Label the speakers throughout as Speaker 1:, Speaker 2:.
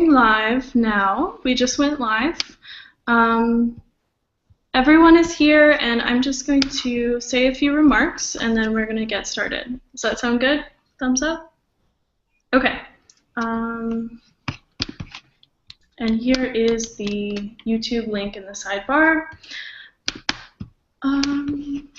Speaker 1: going live now. We just went live. Everyone is here, and I'm just going to say a few remarks, and then we're going to get started. Does that sound good? Thumbs up? Okay. And here is the YouTube link in the sidebar. And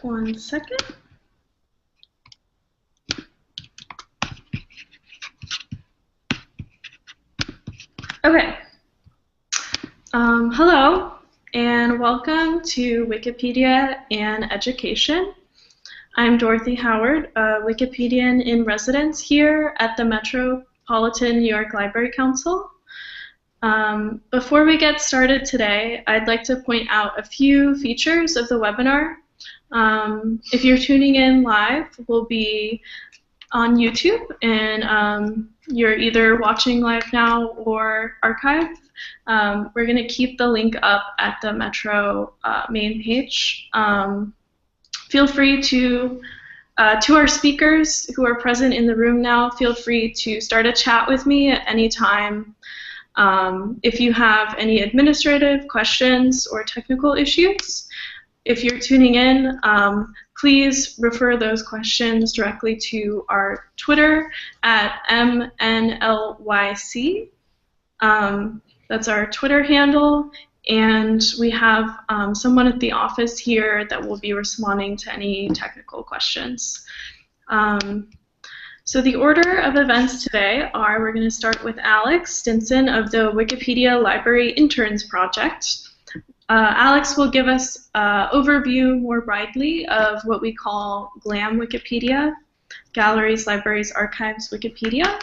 Speaker 1: one second. Okay. Hello, and welcome to Wikipedia and Education. I'm Dorothy Howard, a Wikipedian in residence here at the Metropolitan New York Library Council. Before we get started today, I'd like to point out a few features of the webinar. If you're tuning in live, we'll be on YouTube, and you're either watching live now or archived. We're going to keep the link up at the Metro main page. Feel free to our speakers who are present in the room now, feel free to start a chat with me at any time. If you have any administrative questions or technical issues, if you're tuning in, please refer those questions directly to our Twitter at MNLYC. That's our Twitter handle, and we have someone at the office here that will be responding to any technical questions. So the order of events today are, we're going to start with Alex Stinson of the Wikipedia Library Interns Project. Alex will give us an overview more broadly of what we call GLAM Wikipedia, Galleries, Libraries, Archives, Wikipedia.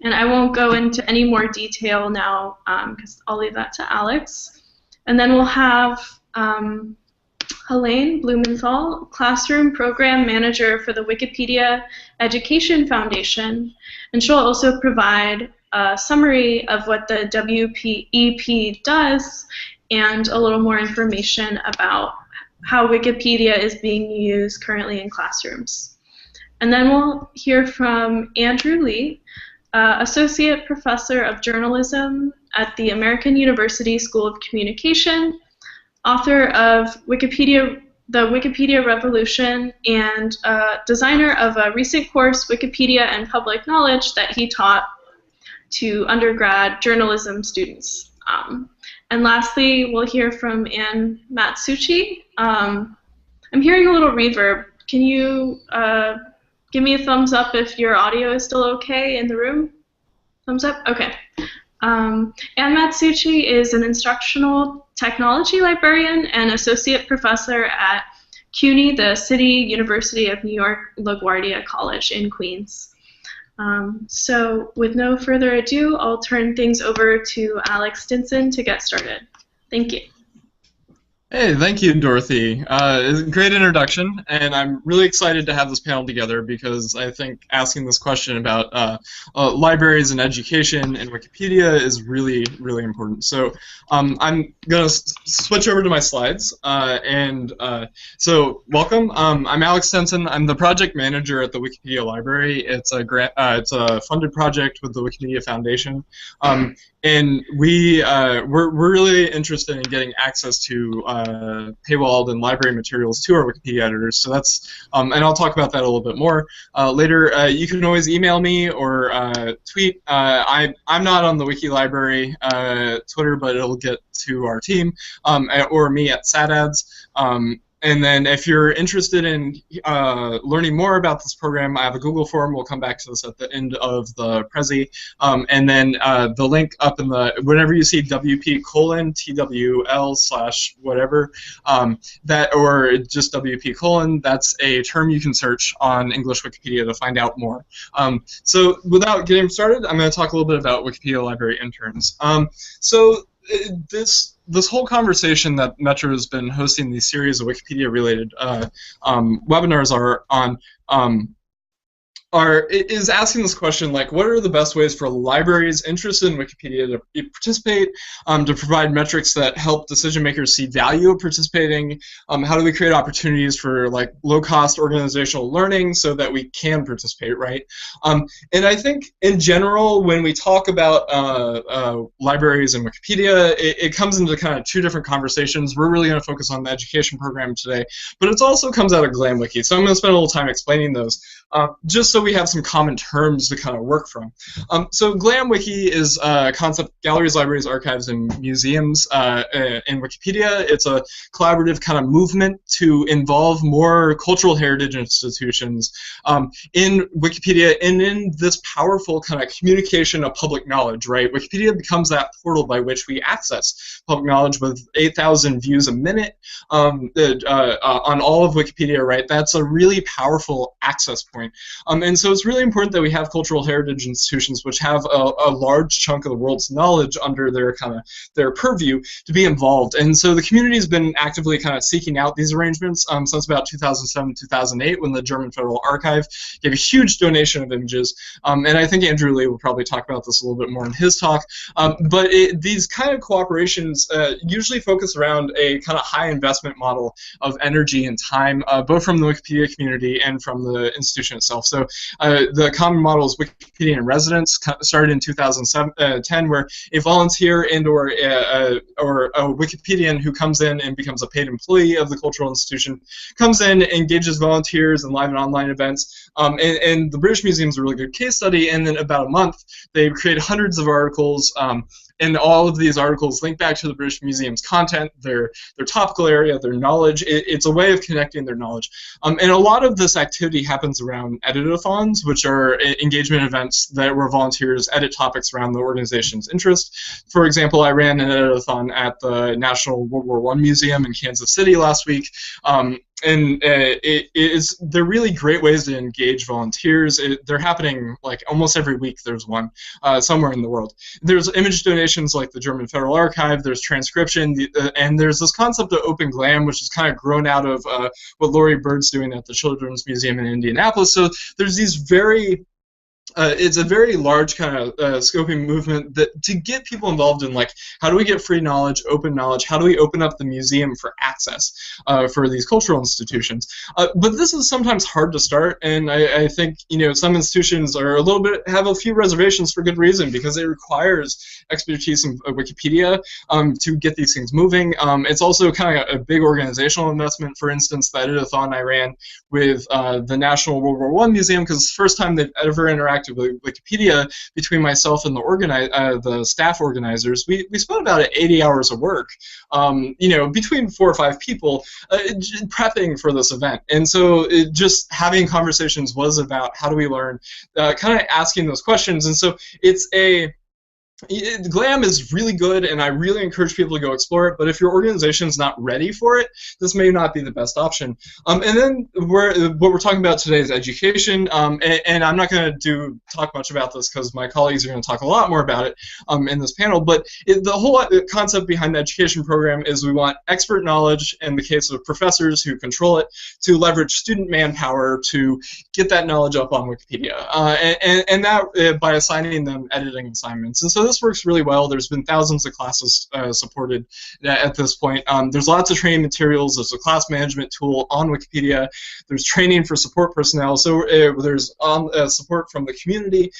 Speaker 1: And I won't go into any more detail now because I'll leave that to Alex. And then we'll have Helene Blumenthal, Classroom Program Manager for the Wikipedia Education Foundation. And she'll also provide a summary of what the WPEP does and a little more information about how Wikipedia is being used currently in classrooms. And then we'll hear from Andrew Lee, Associate Professor of Journalism at the American University School of Communication, author of The Wikipedia Revolution, and designer of a recent course, Wikipedia and Public Knowledge, that he taught to undergrad journalism students. And lastly, we'll hear from Ann Matsucci. I'm hearing a little reverb. Can you give me a thumbs up if your audio is still okay in the room? Thumbs up? Okay. Ann Matsucci is an instructional technology librarian and associate professor at CUNY, the City University of New York LaGuardia College in Queens. So with no further ado, I'll turn things over to Alex Stinson to get started. Thank you.
Speaker 2: Hey, thank you, Dorothy. Great introduction, and I'm really excited to have this panel together because I think asking this question about libraries and education and Wikipedia is really, really important. So I'm going to switch over to my slides, so welcome. I'm Alex Stinson. I'm the project manager at the Wikipedia Library. It's a funded project with the Wikimedia Foundation. And we're really interested in getting access to paywalled and library materials to our Wikipedia editors. So that's, and I'll talk about that a little bit more later. You can always email me or tweet. I'm not on the Wiki Library Twitter, but it'll get to our team or me at SATADS. And then if you're interested in learning more about this program, I have a Google form. We'll come back to this at the end of the Prezi. And then the link up in the, whenever you see WP:/TWL/whatever, that, or just WP:, that's a term you can search on English Wikipedia to find out more. So without getting started, I'm going to talk a little bit about Wikipedia Library Interns. So this this whole conversation that Metro has been hosting, these series of Wikipedia-related webinars are on. Is asking this question, like, what are the best ways for libraries interested in Wikipedia to participate, to provide metrics that help decision makers see value of participating? How do we create opportunities for like low-cost organizational learning so that we can participate, right? And I think in general, when we talk about libraries and Wikipedia, it comes into kind of two different conversations. We're really going to focus on the education program today, but it also comes out of GlamWiki. So I'm going to spend a little time explaining those, just so we have some common terms to kind of work from. So GlamWiki is a concept, galleries, libraries, archives, and museums in Wikipedia. It's a collaborative kind of movement to involve more cultural heritage institutions in Wikipedia and in this powerful kind of communication of public knowledge, right? Wikipedia becomes that portal by which we access public knowledge with 8,000 views a minute on all of Wikipedia, right? That's a really powerful access point. And so it's really important that we have cultural heritage institutions which have a large chunk of the world's knowledge under their purview to be involved. And so the community has been actively kind of seeking out these arrangements since about 2007, 2008, when the German Federal Archive gave a huge donation of images. And I think Andrew Lee will probably talk about this a little bit more in his talk. But these kind of cooperations usually focus around a kind of high investment model of energy and time, both from the Wikipedia community and from the institution itself. So the common model is Wikipedia in residence, started in 2010, where a volunteer or a Wikipedian who comes in and becomes a paid employee of the cultural institution comes in, engages volunteers in live and online events. And the British Museum is a really good case study. And in about a month, they create hundreds of articles. And all of these articles link back to the British Museum's content, their topical area, their knowledge. It's a way of connecting their knowledge. And a lot of this activity happens around editathons, which are engagement events that where volunteers edit topics around the organization's interest. For example, I ran an editathon at the National World War I Museum in Kansas City last week. And they're really great ways to engage volunteers. They're happening like almost every week. There's one somewhere in the world. There's image donations like the German Federal Archive. There's transcription, and there's this concept of Open Glam, which is kind of grown out of what Laurie Bird's doing at the Children's Museum in Indianapolis. So there's these very it's a very large kind of scoping movement that to get people involved in, like, how do we get free knowledge, open knowledge, how do we open up the museum for access for these cultural institutions. But this is sometimes hard to start, and I think, you know, some institutions are have a few reservations for good reason, because it requires expertise in Wikipedia to get these things moving. It's also kind of a big organizational investment. For instance, the editathon I ran with the National World War I Museum, because it's the first time they've ever interacted with Wikipedia between myself and the staff organizers. We spent about 80 hours of work, you know, between 4 or 5 people prepping for this event. And so just having conversations was about how do we learn, kind of asking those questions. And so Glam is really good, and I really encourage people to go explore it, but if your organization is not ready for it, this may not be the best option. And then what we're talking about today is education, and I'm not going to talk much about this because my colleagues are going to talk a lot more about it in this panel, but the whole concept behind the education program is we want expert knowledge, in the case of professors who control it, to leverage student manpower to get that knowledge up on Wikipedia, and that by assigning them editing assignments. And so this works really well. There's been thousands of classes supported at this point. There's lots of training materials. There's a class management tool on Wikipedia. There's training for support personnel. So there's support from the community.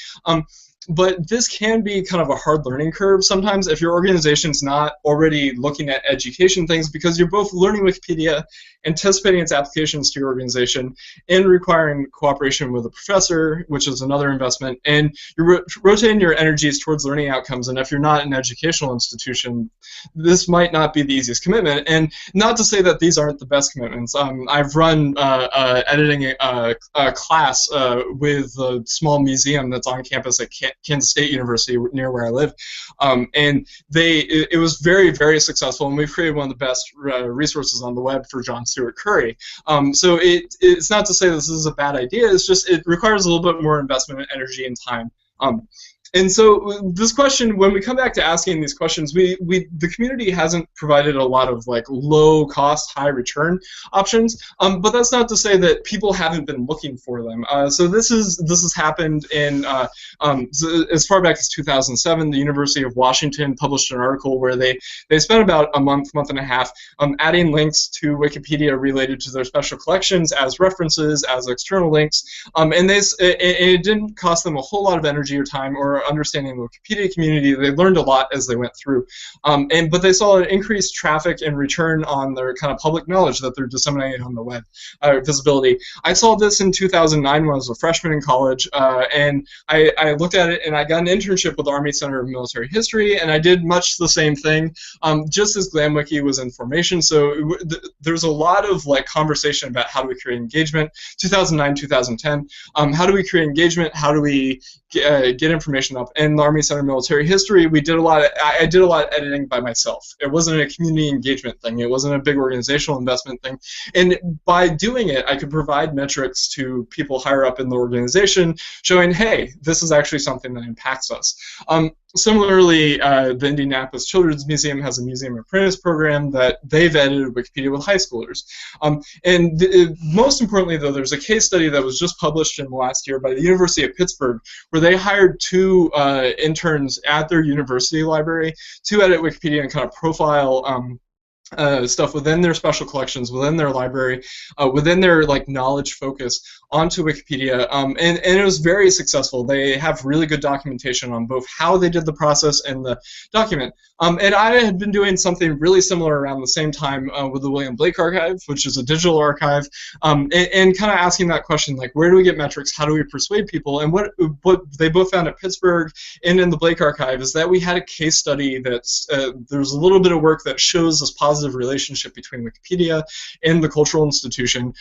Speaker 2: But this can be kind of a hard learning curve sometimes if your organization's not already looking at education things, because you're both learning Wikipedia, anticipating its applications to your organization, and requiring cooperation with a professor, which is another investment, and you're rotating your energies towards learning outcomes. And if you're not an educational institution, this might not be the easiest commitment. And not to say that these aren't the best commitments. I've run editing a class with a small museum that's on campus at Kansas State University near where I live, and it was very, very successful, and we've created one of the best resources on the web for John Stewart Curry. So it's not to say this is a bad idea, it's just it requires a little bit more investment in energy and time. And so this question, when we come back to asking these questions, the community hasn't provided a lot of like low cost, high return options. But that's not to say that people haven't been looking for them. So this has happened in so as far back as 2007. The University of Washington published an article where they spent about a month and a half adding links to Wikipedia related to their special collections as references, as external links, and it didn't cost them a whole lot of energy or time or understanding the Wikipedia community. They learned a lot as they went through, but they saw an increased traffic and return on their kind of public knowledge that they're disseminating on the web, visibility. I saw this in 2009 when I was a freshman in college, and I looked at it and I got an internship with the Army Center of Military History, and I did much the same thing, just as GlamWiki was in formation. So there's a lot of like conversation about how do we create engagement. 2009, 2010. How do we create engagement? How do we get information up? In the Army Center of Military History, I did a lot of editing by myself. It wasn't a community engagement thing. It wasn't a big organizational investment thing. And by doing it, I could provide metrics to people higher up in the organization, showing, hey, this is actually something that impacts us. Similarly, the Indianapolis Children's Museum has a museum apprentice program that they've edited Wikipedia with high schoolers. Most importantly, though, there's a case study that was just published in the last year by the University of Pittsburgh, where they hired two interns at their university library to edit Wikipedia and kind of profile stuff within their special collections, within their library, within their like knowledge focus onto Wikipedia, and it was very successful. They have really good documentation on both how they did the process and the document. And I had been doing something really similar around the same time with the William Blake Archive, which is a digital archive, and kind of asking that question, like, where do we get metrics? How do we persuade people? And what they both found at Pittsburgh and in the Blake Archive is that we had a case study that's there's a little bit of work that shows this positive relationship between Wikipedia and the cultural institution.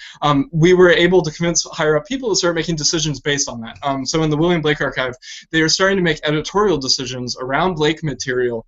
Speaker 2: We were able to convince higher up people to start making decisions based on that. So in the William Blake Archive, they are starting to make editorial decisions around Blake material.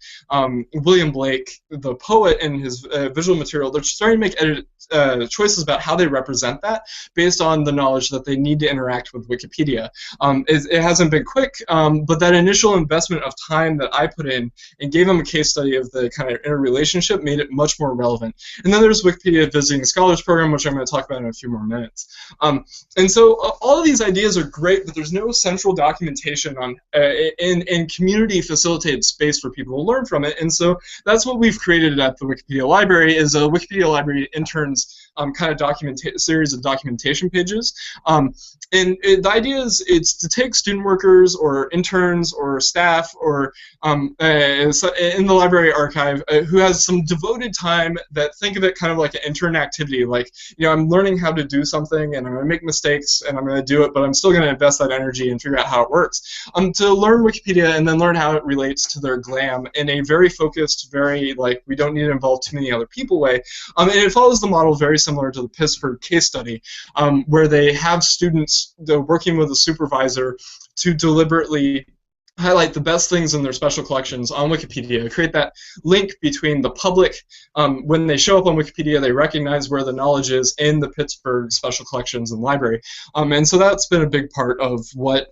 Speaker 2: William Blake, the poet, and his visual material, they're starting to make choices about how they represent that based on the knowledge that they need to interact with Wikipedia. It hasn't been quick, but that initial investment of time that I put in and gave them a case study of the kind of interrelationship made it much more relevant. And then there's Wikipedia Visiting Scholars Program, which I'm going to talk about in a few more minutes. And so all of these ideas are great, but there's no central documentation on in community facilitated space for people to learn from it. And so that's what we've created at the Wikipedia Library, is a Wikipedia Library interns kind of series of documentation pages. And the idea is it's to take student workers or interns or staff or in the library archive who has some devoted time that think of it kind of like an intern activity. Like, you know, I'm learning how to do something and I'm going to make mistakes and I'm going to do it, but I'm still going to invest that energy and figure out how it works. To learn Wikipedia and then learn how it relates to their GLAM in a very focused, very like we don't need to involve too many other people way. And it follows the model very similar to the Pittsburgh case study, where they have students working with a supervisor to deliberately highlight the best things in their special collections on Wikipedia, create that link between the public. When they show up on Wikipedia, they recognize where the knowledge is in the Pittsburgh special collections and library. And so that's been a big part of what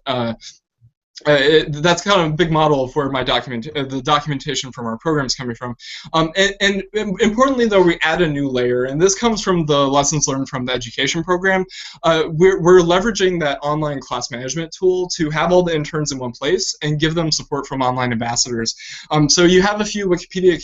Speaker 2: that's kind of a big model of where my the documentation from our program is coming from. And importantly, though, we add a new layer, and this comes from the lessons learned from the education program. We're leveraging that online class management tool to have all the interns in one place and give them support from online ambassadors. So you have a few Wikipedia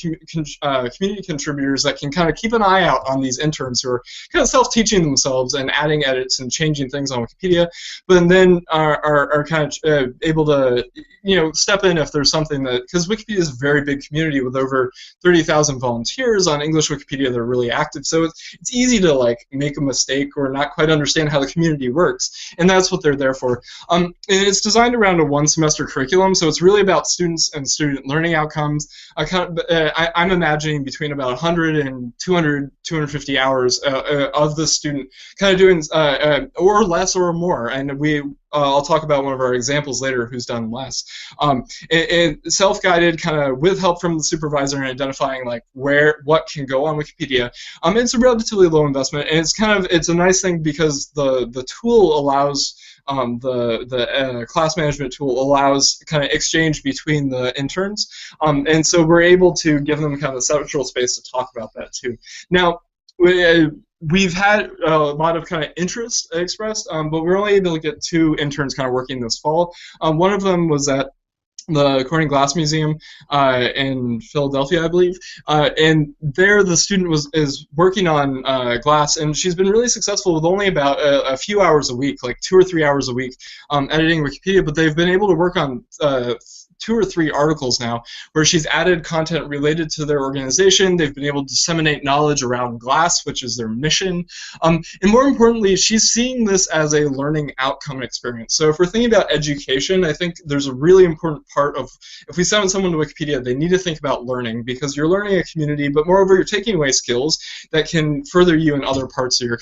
Speaker 2: community contributors that can kind of keep an eye out on these interns who are kind of self-teaching themselves and adding edits and changing things on Wikipedia, but then are kind of able to, you know, step in if there's something that, because Wikipedia is a very big community with over 30,000 volunteers on English Wikipedia. They're really active, so it's easy to like make a mistake or not quite understand how the community works, and that's what they're there for. And it's designed around a one-semester curriculum, so it's really about students and student learning outcomes. I'm imagining between about 100 and 200, 250 hours of the student kind of doing or less or more, and I'll talk about one of our examples later who's done less. Self-guided, kind of with help from the supervisor in identifying like what can go on Wikipedia. It's a relatively low investment, and it's a nice thing because the tool allows the class management tool allows kind of exchange between the interns, and so we're able to give them kind of the central space to talk about that too. Now, we've had a lot of kind of interest expressed, but we're only able to get 2 interns kind of working this fall. One of them was at the Corning Glass Museum in Philadelphia, I believe, and there the student is working on glass, and she's been really successful with only about a few hours a week, like 2 or 3 hours a week, editing Wikipedia. But they've been able to work on 2 or 3 articles now where she's added content related to their organization. They've been able to disseminate knowledge around glass, which is their mission. And more importantly, she's seeing this as a learning outcome experience. So if we're thinking about education, I think there's a really important part of, if we send someone to Wikipedia, they need to think about learning, because you're learning a community, but moreover, you're taking away skills that can further you in other parts of your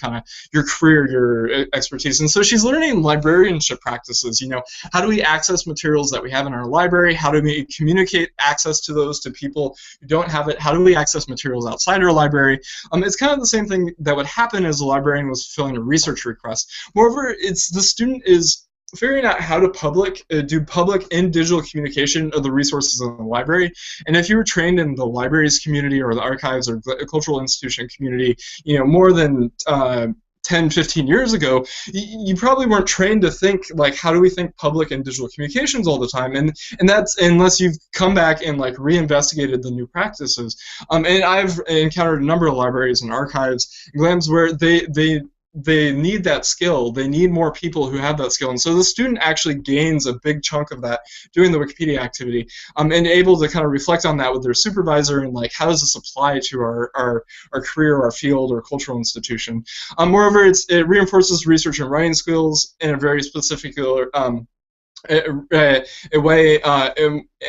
Speaker 2: career, your expertise. And so she's learning librarianship practices. How do we access materials that we have in our library? How do we communicate access to those to people who don't have it? How do we access materials outside our library? It's kind of the same thing that would happen as a librarian was filling a research request. Moreover, the student is figuring out how to do public and digital communication of the resources in the library. And if you were trained in the libraries community or the archives or the cultural institution community, more than 10, 15 years ago, you probably weren't trained to think like, how do we think public and digital communications all the time? And that's unless you've come back and like reinvestigated the new practices. And I've encountered a number of libraries and archives and GLAMs where they need that skill. They need more people who have that skill. And so the student actually gains a big chunk of that doing the Wikipedia activity, and able to kind of reflect on that with their supervisor and like, how does this apply to our career, our field, or cultural institution? Moreover, it reinforces research and writing skills in a very specific a way,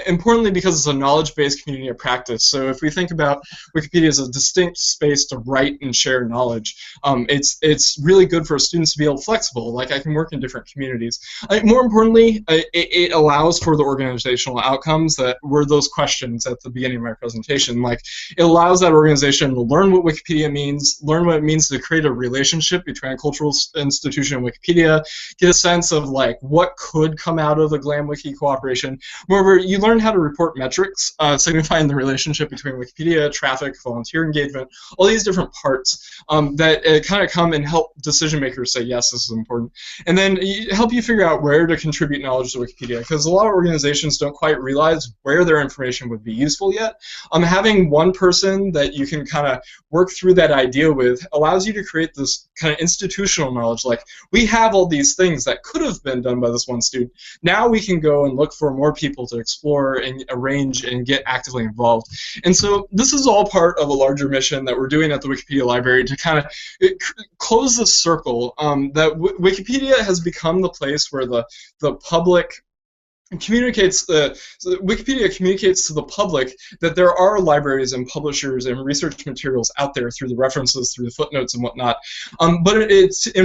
Speaker 2: importantly because it's a knowledge-based community of practice. So if we think about Wikipedia as a distinct space to write and share knowledge, it's really good for students to be able to be flexible. Like, I can work in different communities. More importantly, it allows for the organizational outcomes that were those questions at the beginning of my presentation. Like, it allows that organization to learn what Wikipedia means, learn what it means to create a relationship between a cultural institution and Wikipedia, get a sense of like what could come out of the GlamWiki cooperation. Moreover, you learn how to report metrics, signifying the relationship between Wikipedia, traffic, volunteer engagement, all these different parts that kind of come and help decision makers say, yes, this is important. And then help you figure out where to contribute knowledge to Wikipedia, because a lot of organizations don't quite realize where their information would be useful yet. Having one person that you can kind of work through that idea with allows you to create this kind of institutional knowledge. Like, we have all these things that could have been done by this one student. Now we can go and look for more people to explore and arrange and get actively involved. And so this is all part of a larger mission that we're doing at the Wikipedia Library to kind of close the circle that Wikipedia has become the place where the public Wikipedia communicates to the public that there are libraries and publishers and research materials out there through the references, through the footnotes and whatnot. But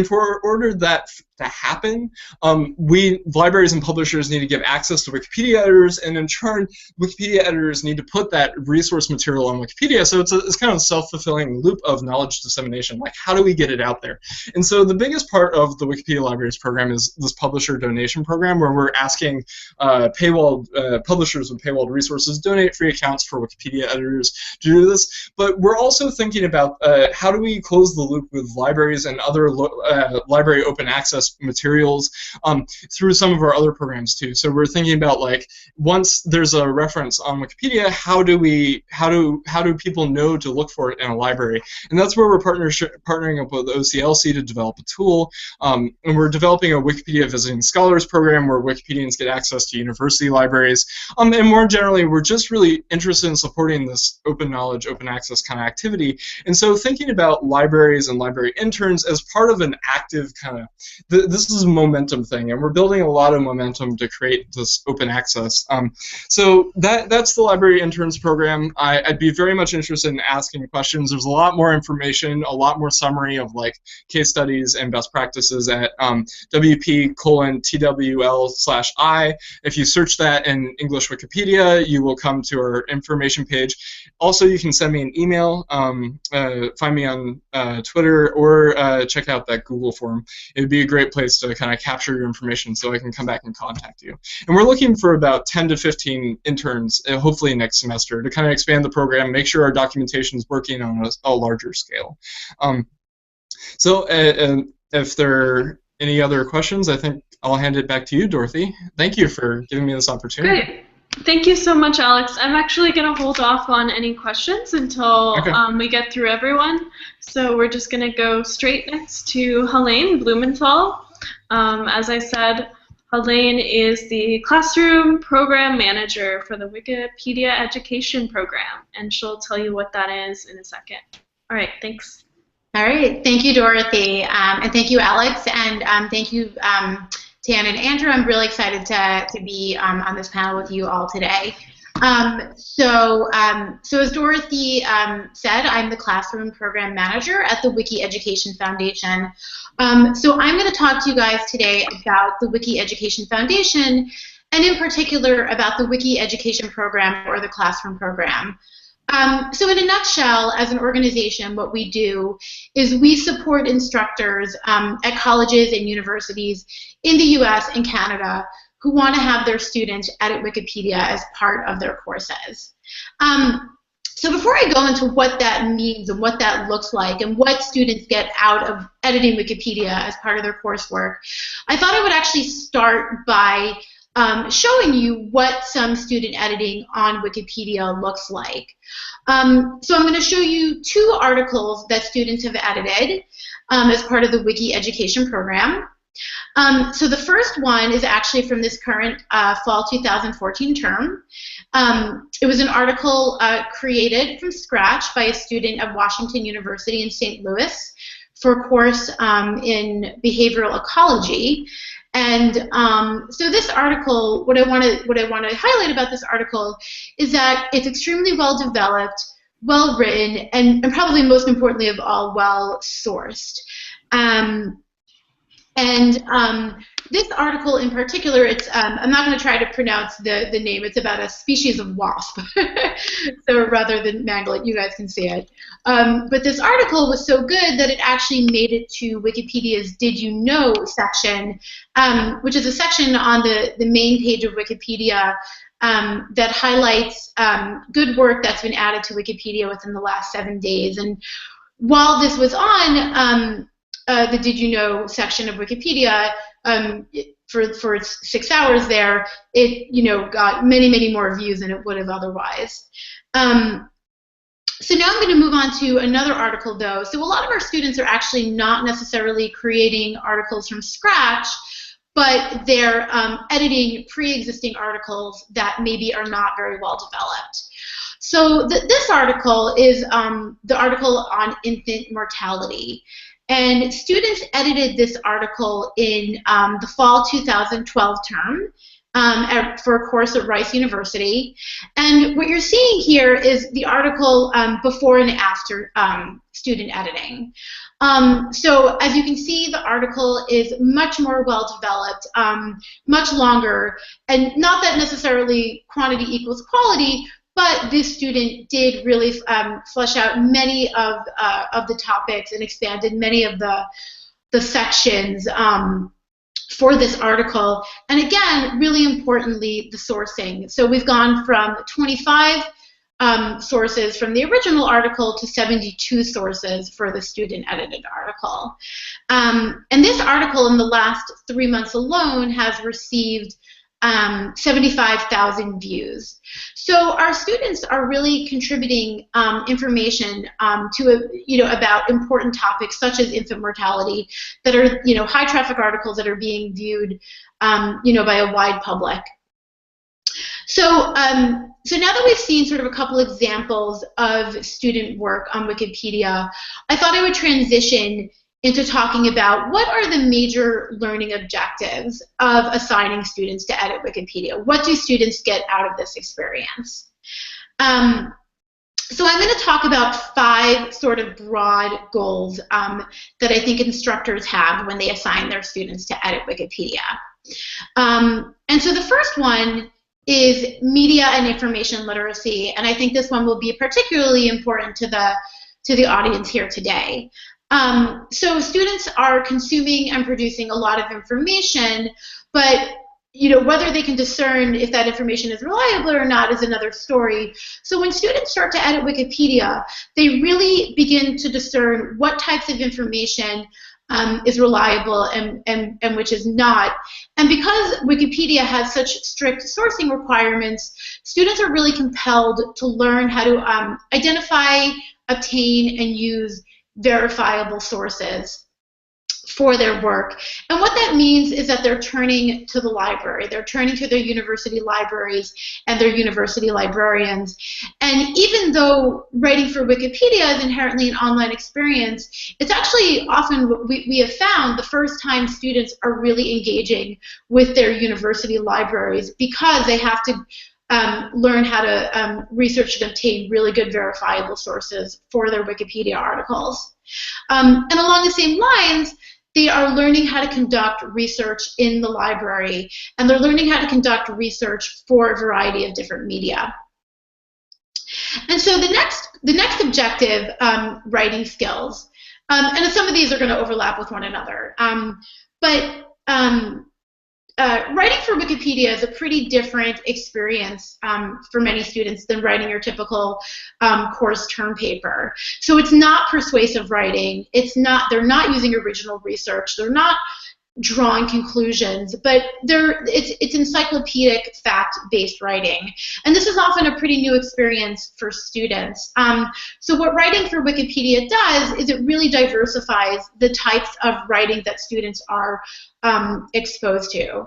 Speaker 2: for order that to happen, libraries and publishers need to give access to Wikipedia editors, and in turn, Wikipedia editors need to put that resource material on Wikipedia. So it's kind of a self-fulfilling loop of knowledge dissemination. Like, how do we get it out there? And so the biggest part of the Wikipedia Libraries program is this publisher donation program, where we're asking publishers with paywalled resources donate free accounts for Wikipedia editors to do this. But we're also thinking about how do we close the loop with libraries and other library open access materials through some of our other programs too. So we're thinking about, like, once there's a reference on Wikipedia, how do people know to look for it in a library? And that's where we're partnering up with OCLC to develop a tool, and we're developing a Wikipedia Visiting Scholars program where Wikipedians get access access to university libraries. And more generally, we're just really interested in supporting this open knowledge, open access kind of activity. And so thinking about libraries and library interns as part of an active kind of, this is a momentum thing, and we're building a lot of momentum to create this open access. So that's the library interns program. I'd be very much interested in asking questions. There's a lot more information, a lot more summary of like case studies and best practices at wp:/i. If you search that in English Wikipedia, you will come to our information page. Also, you can send me an email, find me on Twitter, or check out that Google form. It would be a great place to kind of capture your information so I can come back and contact you. And we're looking for about 10 to 15 interns, hopefully next semester, to kind of expand the program, make sure our documentation is working on a larger scale. So if there are any other questions, I think I'll hand it back to you, Dorothy. Thank you for giving me this opportunity.
Speaker 1: Great. Thank you so much, Alex. I'm actually going to hold off on any questions until we get through everyone. So we're just going to go straight next to Helene Blumenthal. As I said, Helene is the Classroom Program Manager for the Wikipedia Education Program, and she'll tell you what that is in a second. All right, thanks.
Speaker 3: All right, thank you, Dorothy, and thank you, Alex, and thank you, Tan and Andrew. I'm really excited to be on this panel with you all today. So as Dorothy said, I'm the Classroom Program Manager at the Wiki Education Foundation. So I'm going to talk to you guys today about the Wiki Education Foundation, and in particular about the Wiki Education Program, or the Classroom Program. So in a nutshell, as an organization, what we do is we support instructors at colleges and universities in the US and Canada who want to have their students edit Wikipedia as part of their courses. So before I go into what that means and what that looks like and what students get out of editing Wikipedia as part of their coursework, I thought I would actually start by showing you what some student editing on Wikipedia looks like. So I'm going to show you 2 articles that students have edited as part of the Wiki Education Program. So the first one is actually from this current fall 2014 term. It was an article created from scratch by a student at Washington University in St. Louis for a course in behavioral ecology. And so this article, what I want to highlight about this article is that it's extremely well developed, well written, and probably most importantly of all, well sourced. This article in particular, it's I'm not going to try to pronounce the name. It's about a species of wasp. So rather than mangle it, you guys can see it. But this article was so good that it actually made it to Wikipedia's Did You Know section, which is a section on the main page of Wikipedia that highlights good work that's been added to Wikipedia within the last 7 days. And while this was on the Did You Know section of Wikipedia, for 6 hours there, it got many more views than it would have otherwise. So now I'm going to move on to another article, though. So a lot of our students are actually not necessarily creating articles from scratch, but they're editing pre-existing articles that maybe are not very well developed. So this article is the article on infant mortality. And students edited this article in the fall 2012 term for a course at Rice University. And what you're seeing here is the article before and after student editing. So as you can see, the article is much more well developed, much longer, and not that necessarily quantity equals quality, but this student did really flesh out many of the topics and expanded many of the sections for this article. And again, really importantly, the sourcing. So we've gone from 25 sources from the original article to 72 sources for the student-edited article. And this article in the last 3 months alone has received 75,000 views. So our students are really contributing information about important topics such as infant mortality that are high traffic articles that are being viewed by a wide public. So now that we've seen sort of a couple examples of student work on Wikipedia, I thought I would transition into talking about what are the major learning objectives of assigning students to edit Wikipedia. What do students get out of this experience? So I'm going to talk about 5 sort of broad goals that I think instructors have when they assign their students to edit Wikipedia. And so the first one is media and information literacy, and I think this one will be particularly important to the audience here today. So students are consuming and producing a lot of information, but whether they can discern if that information is reliable or not is another story. So when students start to edit Wikipedia, they really begin to discern what types of information is reliable and which is not. And because Wikipedia has such strict sourcing requirements, students are really compelled to learn how to identify, obtain, and use verifiable sources for their work. And what that means is that they're turning to the library. They're turning to their university libraries and their university librarians. And even though writing for Wikipedia is inherently an online experience, it's actually often what we have found the first time students are really engaging with their university libraries, because they have to learn how to research and obtain really good verifiable sources for their Wikipedia articles. And along the same lines, they are learning how to conduct research in the library, and they're learning how to conduct research for a variety of different media. And so the next objective, writing skills, and some of these are going to overlap with one another, writing for Wikipedia is a pretty different experience for many students than writing your typical course term paper. So it's not persuasive writing. They're not using original research. They're not drawing conclusions, but it's encyclopedic, fact-based writing. And this is often a pretty new experience for students. So what writing for Wikipedia does is it really diversifies the types of writing that students are exposed to.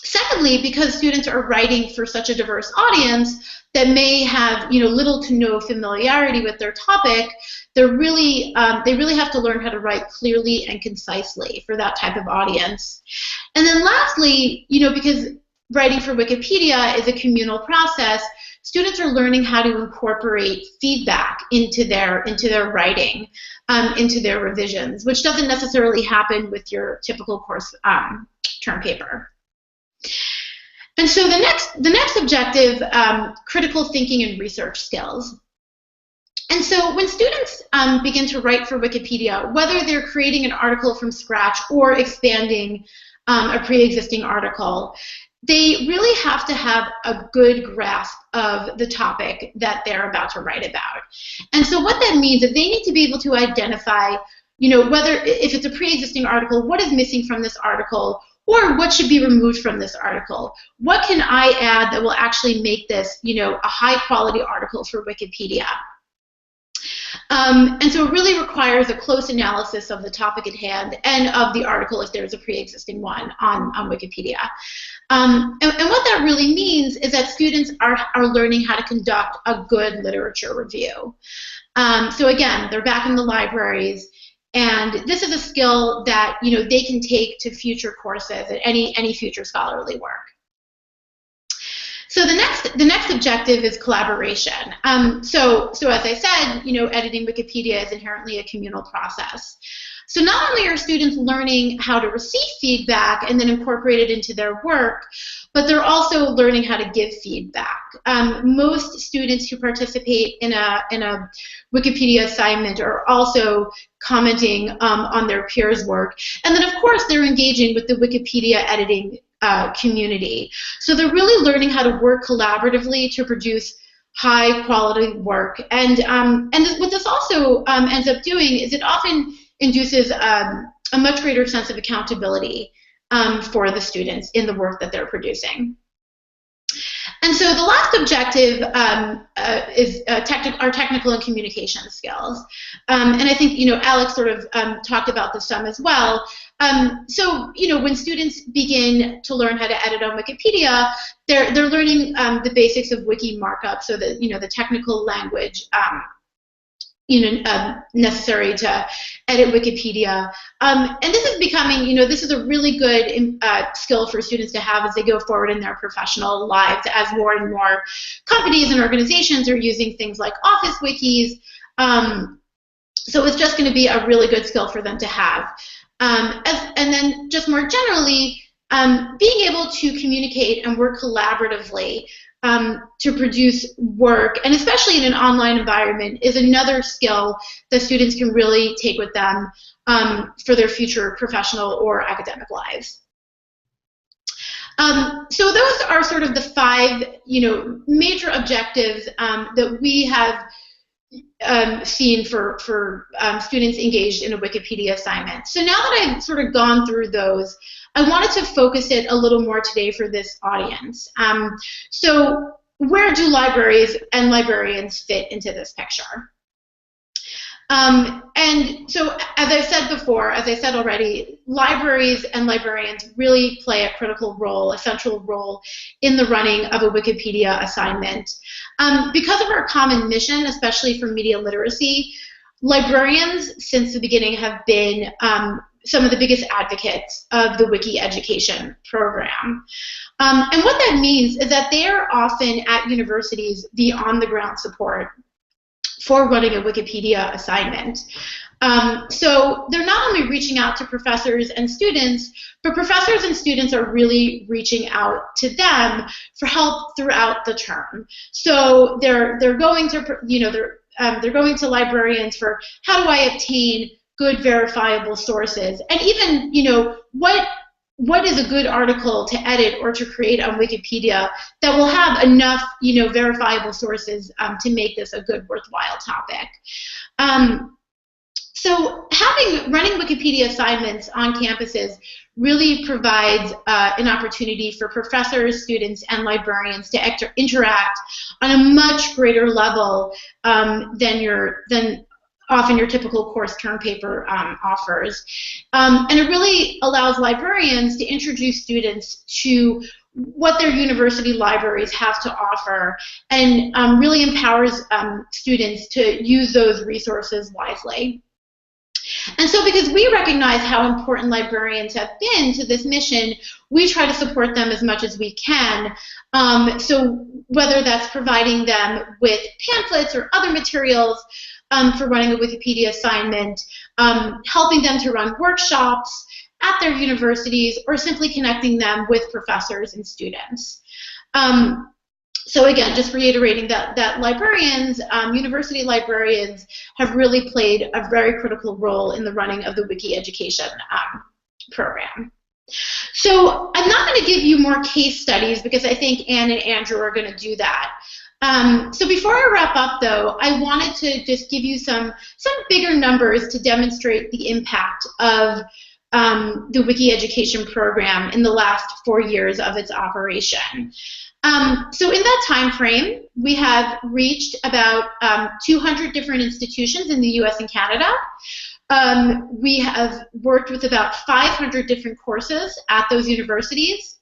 Speaker 3: Secondly, because students are writing for such a diverse audience that may have little to no familiarity with their topic, they really have to learn how to write clearly and concisely for that type of audience. And then lastly, because writing for Wikipedia is a communal process, students are learning how to incorporate feedback into their writing, into their revisions, which doesn't necessarily happen with your typical course term paper. And so the next objective, critical thinking and research skills. And so when students begin to write for Wikipedia, whether they're creating an article from scratch or expanding a pre-existing article, they really have to have a good grasp of the topic that they're about to write about. And so what that means is they need to be able to identify, whether if it's a pre-existing article, what is missing from this article, or what should be removed from this article? What can I add that will actually make this, a high-quality article for Wikipedia? And so it really requires a close analysis of the topic at hand and of the article if there's a pre-existing one on Wikipedia. And what that really means is that students are learning how to conduct a good literature review. So again, they're back in the libraries, and this is a skill that they can take to future courses and any future scholarly work. So the next objective is collaboration. So as I said, editing Wikipedia is inherently a communal process. So not only are students learning how to receive feedback and then incorporate it into their work, but they're also learning how to give feedback. Most students who participate in a Wikipedia assignment are also commenting on their peers' work. And then, of course, they're engaging with the Wikipedia editing community. So they're really learning how to work collaboratively to produce high-quality work. And what this also ends up doing is it often induces a much greater sense of accountability for the students in the work that they're producing. And so the last objective is our technical and communication skills. And I think Alex sort of talked about this some as well. So, when students begin to learn how to edit on Wikipedia, they're learning the basics of wiki markup, so that, the technical language necessary to edit Wikipedia. And this is becoming, this is a really good skill for students to have as they go forward in their professional lives, as more and more companies and organizations are using things like Office wikis. So it's just going to be a really good skill for them to have. And then just more generally, being able to communicate and work collaboratively to produce work, and especially in an online environment, is another skill that students can really take with them for their future professional or academic lives. So those are sort of the 5, major objectives that we have seen for students engaged in a Wikipedia assignment. So now that I've sort of gone through those, I wanted to focus it a little more today for this audience. So where do libraries and librarians fit into this picture? And so, as I've said before, as I said already, libraries and librarians really play a critical role, a central role in the running of a Wikipedia assignment. Because of our common mission, especially for media literacy, librarians since the beginning have been some of the biggest advocates of the Wiki education program. And what that means is that they are often at universities the on-the-ground support for running a Wikipedia assignment. So they're not only reaching out to professors and students, but professors and students are really reaching out to them for help throughout the term. So they're going to they're going to librarians for how do I obtain good verifiable sources, and even what is a good article to edit or to create on Wikipedia that will have enough, verifiable sources to make this a good, worthwhile topic. So running Wikipedia assignments on campuses really provides an opportunity for professors, students, and librarians to interact on a much greater level than often your typical course term paper offers. And it really allows librarians to introduce students to what their university libraries have to offer, and really empowers students to use those resources wisely. And so because we recognize how important librarians have been to this mission, we try to support them as much as we can. So whether that's providing them with pamphlets or other materials for running a Wikipedia assignment, helping them to run workshops at their universities, or simply connecting them with professors and students. So again, just reiterating that librarians, university librarians, have really played a very critical role in the running of the Wiki education program. So I'm not going to give you more case studies because I think Anne and Andrew are going to do that. So before I wrap up, though, I wanted to just give you some bigger numbers to demonstrate the impact of the Wiki education program in the last 4 years of its operation. So in that time frame, we have reached about 200 different institutions in the US and Canada. We have worked with about 500 different courses at those universities,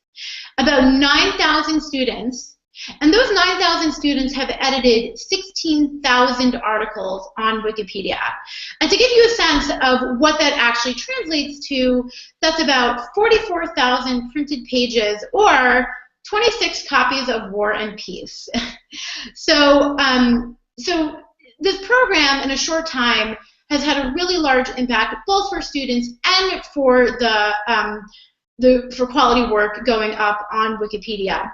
Speaker 3: about 9,000 students, and those 9,000 students have edited 16,000 articles on Wikipedia. And to give you a sense of what that actually translates to, that's about 44,000 printed pages, or 26 copies of War and Peace. So this program, in a short time, has had a really large impact, both for students and for for quality work going up on Wikipedia.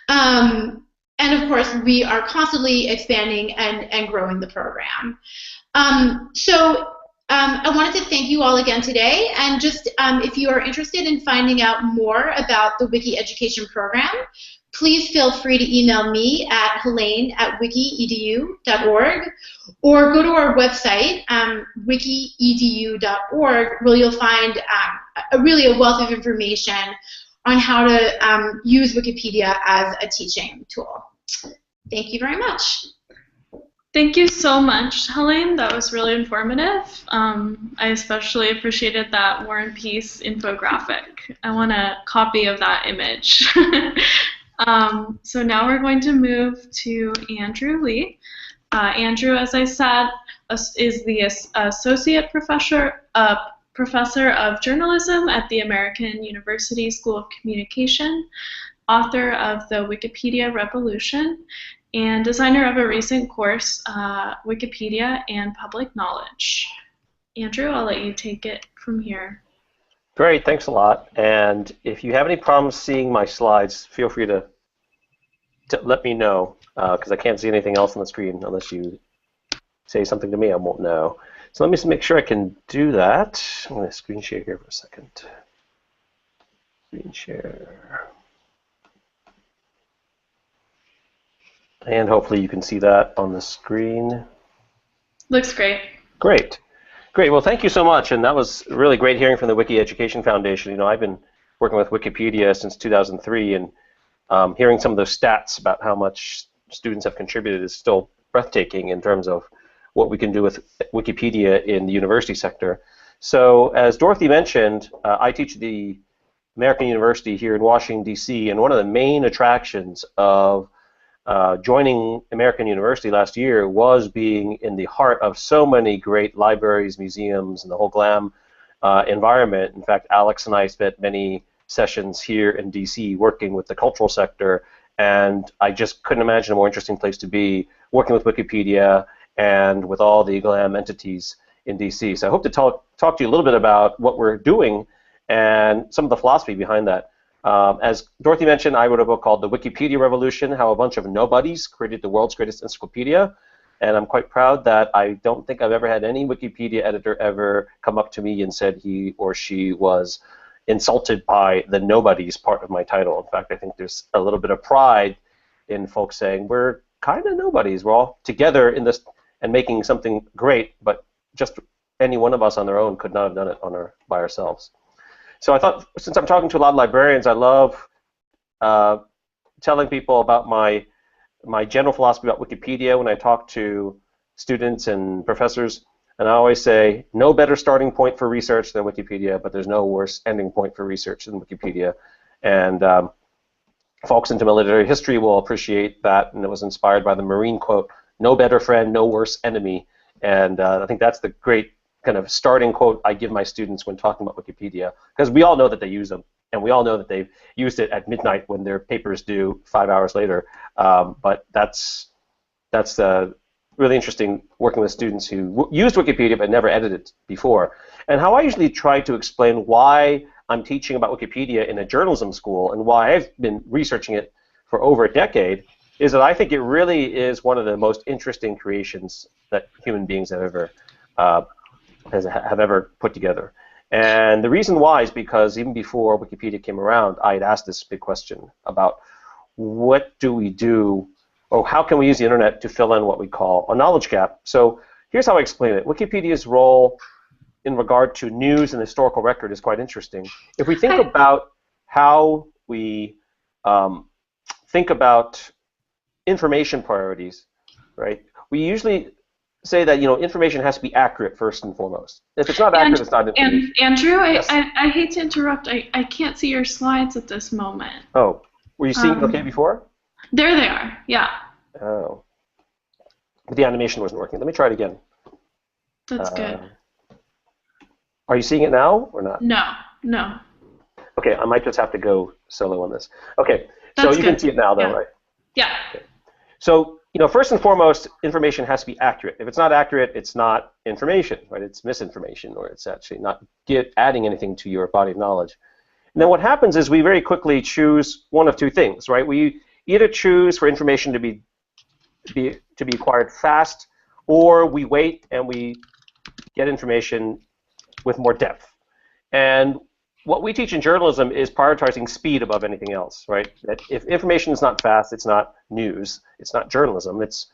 Speaker 3: And of course, we are constantly expanding and growing the program. I wanted to thank you all again today, and just if you are interested in finding out more about the Wiki education program, please feel free to email me at helene@wikiedu.org, or go to our website, wikiedu.org, where you'll find really a wealth of information on how to use Wikipedia as a teaching tool. Thank you very much.
Speaker 1: Thank you so much, Helene. That was really informative. I especially appreciated that War and Peace infographic. I want a copy of that image. So now we're going to move to Andrew Lee. Andrew, as I said, is the Associate Professor of Journalism at the American University School of Communication, author of the Wikipedia Revolution, and designer of a recent course, Wikipedia and Public Knowledge. Andrew, I'll let you take it from here.
Speaker 4: Great, thanks a lot. And if you have any problems seeing my slides, feel free to let me know, because I can't see anything else on the screen unless you say something to me, I won't know. So let me just make sure I can do that. I'm going to screen share here for a second. Screen share. And hopefully you can see that on the screen.
Speaker 1: Looks great.
Speaker 4: Great. Great. Well, thank you so much. And that was really great hearing from the Wiki Education Foundation. You know, I've been working with Wikipedia since 2003, and hearing some of those stats about how much students have contributed is still breathtaking in terms of what we can do with Wikipedia in the university sector. So as Dorothy mentioned, I teach at the American University here in Washington, D.C., and one of the main attractions of joining American University last year was being in the heart of so many great libraries, museums, and the whole GLAM environment. In fact, Alex and I spent many sessions here in DC working with the cultural sector, and I just couldn't imagine a more interesting place to be working with Wikipedia and with all the GLAM entities in DC. So I hope to talk to you a little bit about what we're doing and some of the philosophy behind that. As Dorothy mentioned, I wrote a book called The Wikipedia Revolution, How a Bunch of Nobodies Created the World's Greatest Encyclopedia. And I'm quite proud that I don't think I've ever had any Wikipedia editor ever come up to me and said he or she was insulted by the nobodies part of my title. In fact, I think there's a little bit of pride in folks saying, we're kind of nobodies. We're all together in this and making something great, but just any one of us on their own could not have done it by ourselves. So I thought, since I'm talking to a lot of librarians, I love telling people about my general philosophy about Wikipedia when I talk to students and professors. And I always say, no better starting point for research than Wikipedia, but there's no worse ending point for research than Wikipedia. And folks into military history will appreciate that, and it was inspired by the Marine quote, no better friend, no worse enemy. And I think that's the great kind of starting quote I give my students when talking about Wikipedia, because we all know that they use them, and we all know that they've used it at midnight when their paper's due 5 hours later. But that's really interesting working with students who used Wikipedia but never edited it before. And how I usually try to explain why I'm teaching about Wikipedia in a journalism school and why I've been researching it for over a decade is that I think it really is one of the most interesting creations that human beings have ever put together. And the reason why is because even before Wikipedia came around, I had asked this big question about what do we do, or how can we use the internet to fill in what we call a knowledge gap. So here's how I explain it. Wikipedia's role in regard to news and historical record is quite interesting. If we think about how we think about information priorities, right? We usually say that information has to be accurate first and foremost. If it's not accurate, it's not information.
Speaker 1: Andrew,
Speaker 4: Yes.
Speaker 1: I hate to interrupt. I can't see your slides at this moment.
Speaker 4: Oh, were you seeing it okay before?
Speaker 1: There they are. Yeah.
Speaker 4: Oh, but the animation wasn't working. Let me try it again.
Speaker 1: That's good.
Speaker 4: Are you seeing it now or not?
Speaker 1: No.
Speaker 4: Okay, I might just have to go solo on this. Okay,
Speaker 1: That's
Speaker 4: so you
Speaker 1: good.
Speaker 4: can see it now, though,
Speaker 1: Yeah.
Speaker 4: right?
Speaker 1: Yeah.
Speaker 4: Okay. So, first and foremost, information has to be accurate. If it's not accurate, it's not information, right? It's misinformation, or it's actually not adding anything to your body of knowledge. And then what happens is we very quickly choose one of two things, right? We either choose for information to be acquired fast, or we wait and we get information with more depth. And what we teach in journalism is prioritizing speed above anything else, right? That if information is not fast, it's not news, it's not journalism, it's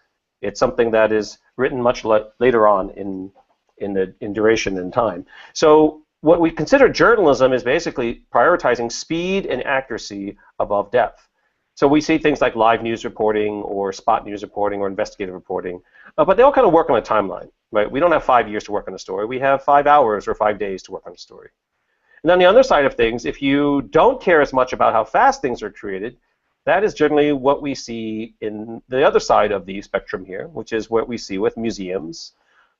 Speaker 4: something that is written much later on in duration and time. So what we consider journalism is basically prioritizing speed and accuracy above depth. So we see things like live news reporting or spot news reporting or investigative reporting, but they all kind of work on a timeline, right? We don't have 5 years to work on a story. We have 5 hours or 5 days to work on a story. And on the other side of things, if you don't care as much about how fast things are created, that is generally what we see in the other side of the spectrum here, which is what we see with museums,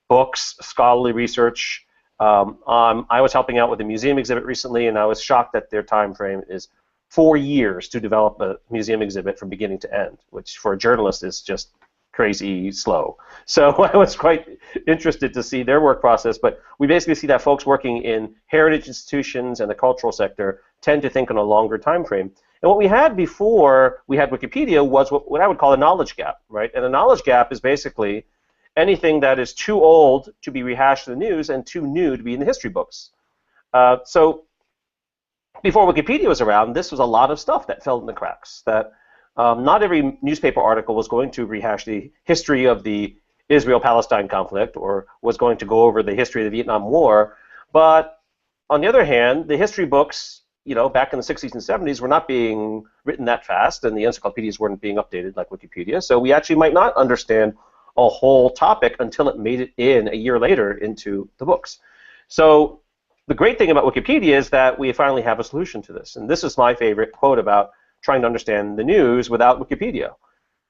Speaker 4: books, scholarly research. I was helping out with a museum exhibit recently, and I was shocked that their time frame is 4 years to develop a museum exhibit from beginning to end, which for a journalist is just crazy slow. So I was quite interested to see their work process, but we basically see that folks working in heritage institutions and the cultural sector tend to think on a longer time frame. And what we had before we had Wikipedia was what I would call a knowledge gap, right? And a knowledge gap is basically anything that is too old to be rehashed in the news and too new to be in the history books. So before Wikipedia was around, this was a lot of stuff that fell in the cracks. That not every newspaper article was going to rehash the history of the Israel-Palestine conflict or was going to go over the history of the Vietnam War. But on the other hand, the history books, back in the 60s and 70s were not being written that fast, and the encyclopedias weren't being updated like Wikipedia. So we actually might not understand a whole topic until it made it in a year later into the books. So the great thing about Wikipedia is that we finally have a solution to this. And this is my favorite quote about trying to understand the news without Wikipedia.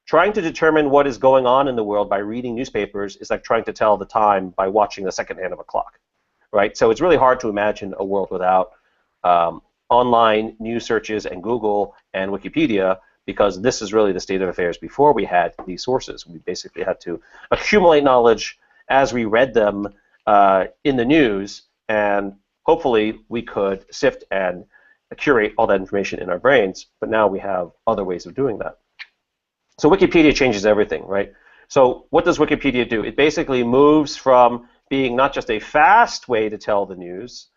Speaker 4: Trying to determine what is going on in the world by reading newspapers is like trying to tell the time by watching the second hand of a clock, right? So it's really hard to imagine a world without online news searches and Google and Wikipedia, because this is really the state of affairs before we had these sources. We basically had to accumulate knowledge as we read them in the news, and hopefully we could sift and curate all that information in our brains, but now we have other ways of doing that. So Wikipedia changes everything, right? So what does Wikipedia do? It basically moves from being not just a fast way to tell the news,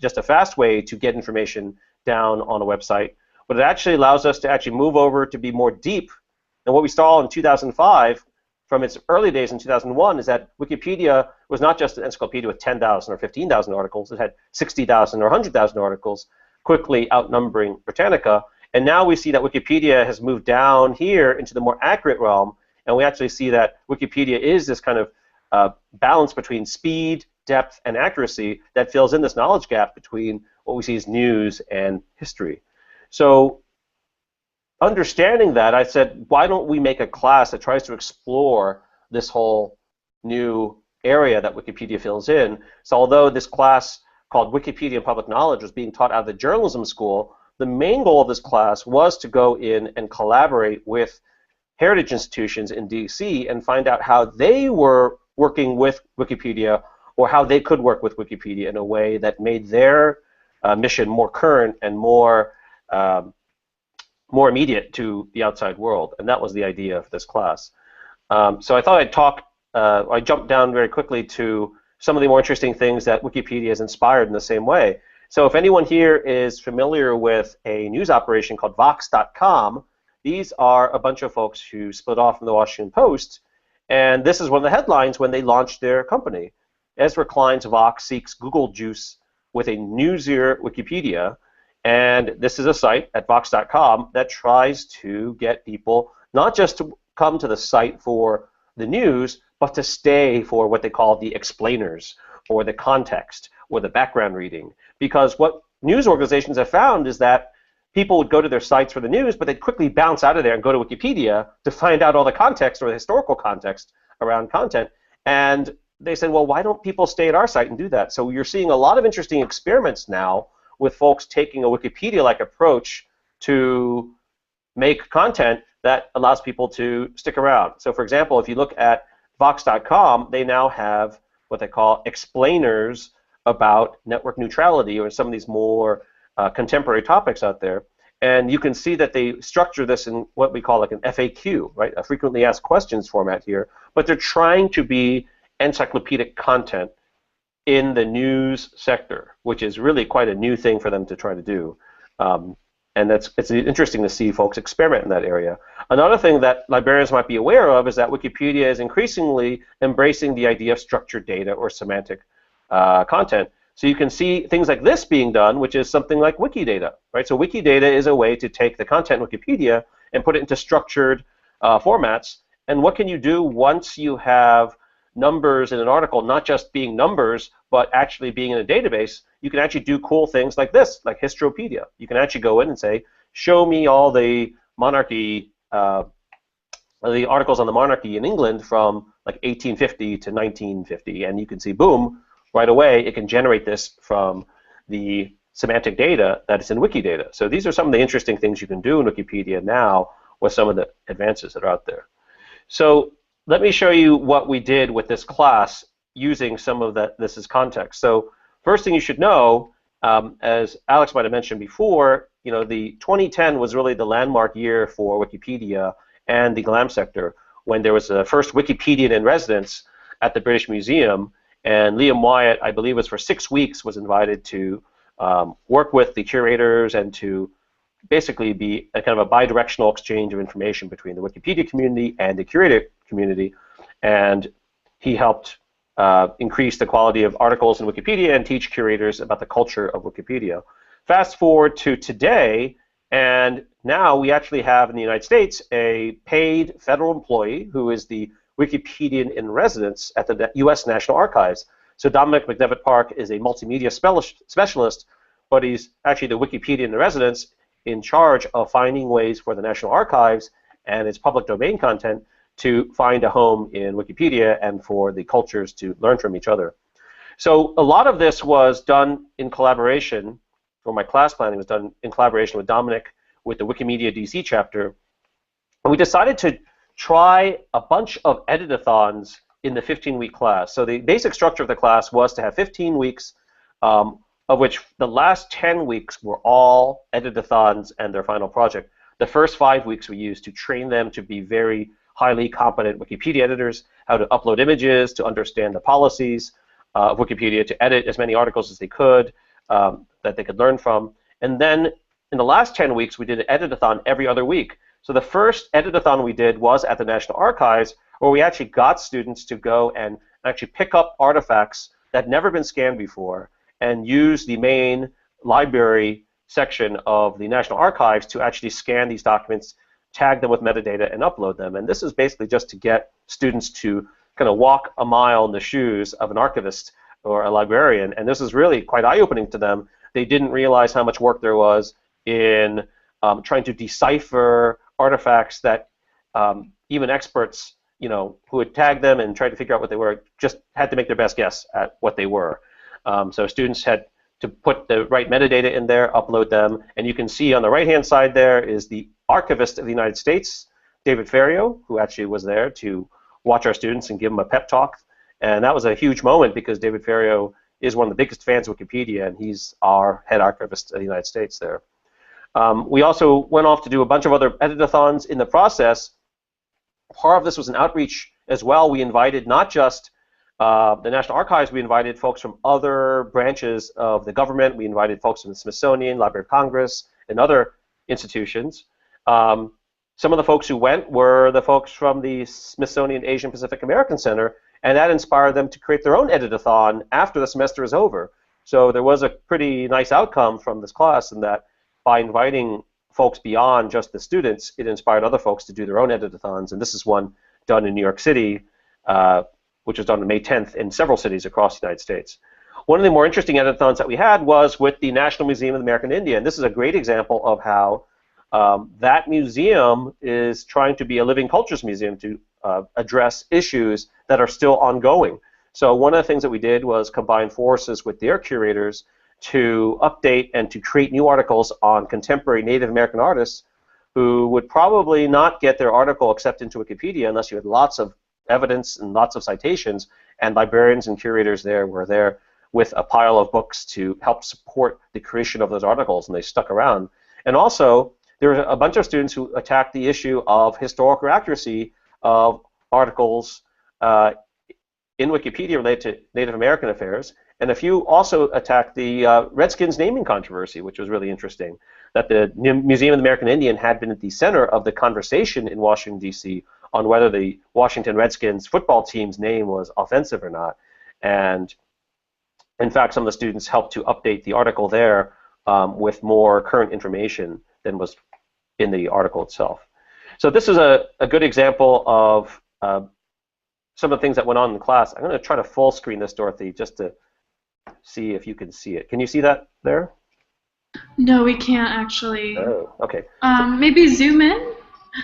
Speaker 4: just a fast way to get information down on a website, but it actually allows us to actually move over to be more deep. And what we saw in 2005 from its early days in 2001 is that Wikipedia was not just an encyclopedia with 10,000 or 15,000 articles. It had 60,000 or 100,000 articles, quickly outnumbering Britannica. And now we see that Wikipedia has moved down here into the more accurate realm, and we actually see that Wikipedia is this kind of balance between speed, depth, and accuracy that fills in this knowledge gap between what we see as news and history. So understanding that, I said, why don't we make a class that tries to explore this whole new area that Wikipedia fills in? So although this class called Wikipedia and Public Knowledge was being taught out of the journalism school, the main goal of this class was to go in and collaborate with heritage institutions in DC and find out how they were working with Wikipedia, or how they could work with Wikipedia in a way that made their mission more current and more immediate to the outside world. And that was the idea of this class. So I thought I jumped down very quickly to some of the more interesting things that Wikipedia has inspired in the same way. So if anyone here is familiar with a news operation called Vox.com, these are a bunch of folks who split off from the Washington Post, and this is one of the headlines when they launched their company. Ezra Klein's Vox seeks Google juice with a newsier Wikipedia, and this is a site at Vox.com that tries to get people not just to come to the site for the news, but to stay for what they call the explainers, or the context, or the background reading. Because what news organizations have found is that people would go to their sites for the news, but they'd quickly bounce out of there and go to Wikipedia to find out all the context or the historical context around content. And they said, well, why don't people stay at our site and do that? So you're seeing a lot of interesting experiments now with folks taking a Wikipedia-like approach to make content that allows people to stick around. So for example, if you look at Vox.com, they now have what they call explainers about network neutrality or some of these more contemporary topics out there. And you can see that they structure this in what we call like an FAQ, right? A frequently asked questions format here. But they're trying to be encyclopedic content in the news sector, which is really quite a new thing for them to try to do. And it's interesting to see folks experiment in that area. Another thing that librarians might be aware of is that Wikipedia is increasingly embracing the idea of structured data or semantic content. So you can see things like this being done, which is something like Wikidata, right? So Wikidata is a way to take the content in Wikipedia and put it into structured formats. And what can you do once you have numbers in an article, not just being numbers, but actually being in a database? You can actually do cool things like this, like Histropedia. You can actually go in and say, show me all the monarchy, the articles on the monarchy in England from like 1850 to 1950, and you can see, boom, right away it can generate this from the semantic data that is in Wikidata. So these are some of the interesting things you can do in Wikipedia now with some of the advances that are out there. So let me show you what we did with this class using some of this as context. So first thing you should know, as Alex might have mentioned before, the 2010 was really the landmark year for Wikipedia and the GLAM sector, when there was the first Wikipedian in residence at the British Museum, and Liam Wyatt, I believe, was for 6 weeks, was invited to work with the curators and to basically be a kind of a bi-directional exchange of information between the Wikipedia community and the curator community, and he helped increase the quality of articles in Wikipedia and teach curators about the culture of Wikipedia. Fast forward to today, and now we actually have in the United States a paid federal employee who is the Wikipedian in residence at the U.S. National Archives. So Dominic McDevitt-Park is a multimedia specialist, but he's actually the Wikipedian in residence in charge of finding ways for the National Archives and its public domain content to find a home in Wikipedia and for the cultures to learn from each other. So a lot of this was done in collaboration, or my class planning was done in collaboration with Dominic, with the Wikimedia DC chapter. And we decided to try a bunch of editathons in the 15-week class. So the basic structure of the class was to have 15 weeks, of which the last 10 weeks were all editathons and their final project. The first 5 weeks we used to train them to be very highly competent Wikipedia editors, how to upload images, to understand the policies of Wikipedia, to edit as many articles as they could, that they could learn from. And then in the last 10 weeks, we did an editathon every other week. So the first editathon we did was at the National Archives, where we actually got students to go and actually pick up artifacts that had never been scanned before and use the main library section of the National Archives to actually scan these documents, tag them with metadata, and upload them. And this is basically just to get students to kind of walk a mile in the shoes of an archivist or a librarian, and this is really quite eye-opening to them. They didn't realize how much work there was in trying to decipher artifacts that even experts, who had tagged them and tried to figure out what they were, just had to make their best guess at what they were. So students had to put the right metadata in there, upload them, and you can see on the right-hand side there is the archivist of the United States, David Ferriero, who actually was there to watch our students and give them a pep talk. And that was a huge moment because David Ferriero is one of the biggest fans of Wikipedia, and he's our head archivist of the United States there. We also went off to do a bunch of other editathons in the process. Part of this was an outreach as well. We invited not just the National Archives, we invited folks from other branches of the government. We invited folks from the Smithsonian, Library of Congress, and other institutions. Some of the folks who went were the folks from the Smithsonian Asian Pacific American Center, and that inspired them to create their own editathon after the semester is over. So there was a pretty nice outcome from this class in that by inviting folks beyond just the students, it inspired other folks to do their own editathons, and this is one done in New York City, which was done on May 10th in several cities across the United States. One of the more interesting editathons that we had was with the National Museum of the American Indian. This is a great example of how that museum is trying to be a living cultures museum to address issues that are still ongoing. So one of the things that we did was combine forces with their curators to update and to create new articles on contemporary Native American artists who would probably not get their article accepted into Wikipedia unless you had lots of evidence and lots of citations, and librarians and curators there were there with a pile of books to help support the creation of those articles, and they stuck around. And also, there were a bunch of students who attacked the issue of historical accuracy of articles in Wikipedia related to Native American affairs, and a few also attacked the Redskins naming controversy, which was really interesting, that the Museum of the American Indian had been at the center of the conversation in Washington, D.C. on whether the Washington Redskins football team's name was offensive or not. And In fact, some of the students helped to update the article there with more current information than was in the article itself. So this is a good example of some of the things that went on in the class. I'm going to try to full screen this, Dorothy, just to see if you can see it. Can you see that there?
Speaker 1: No, we can't actually.
Speaker 4: Oh, okay.
Speaker 1: Maybe zoom in?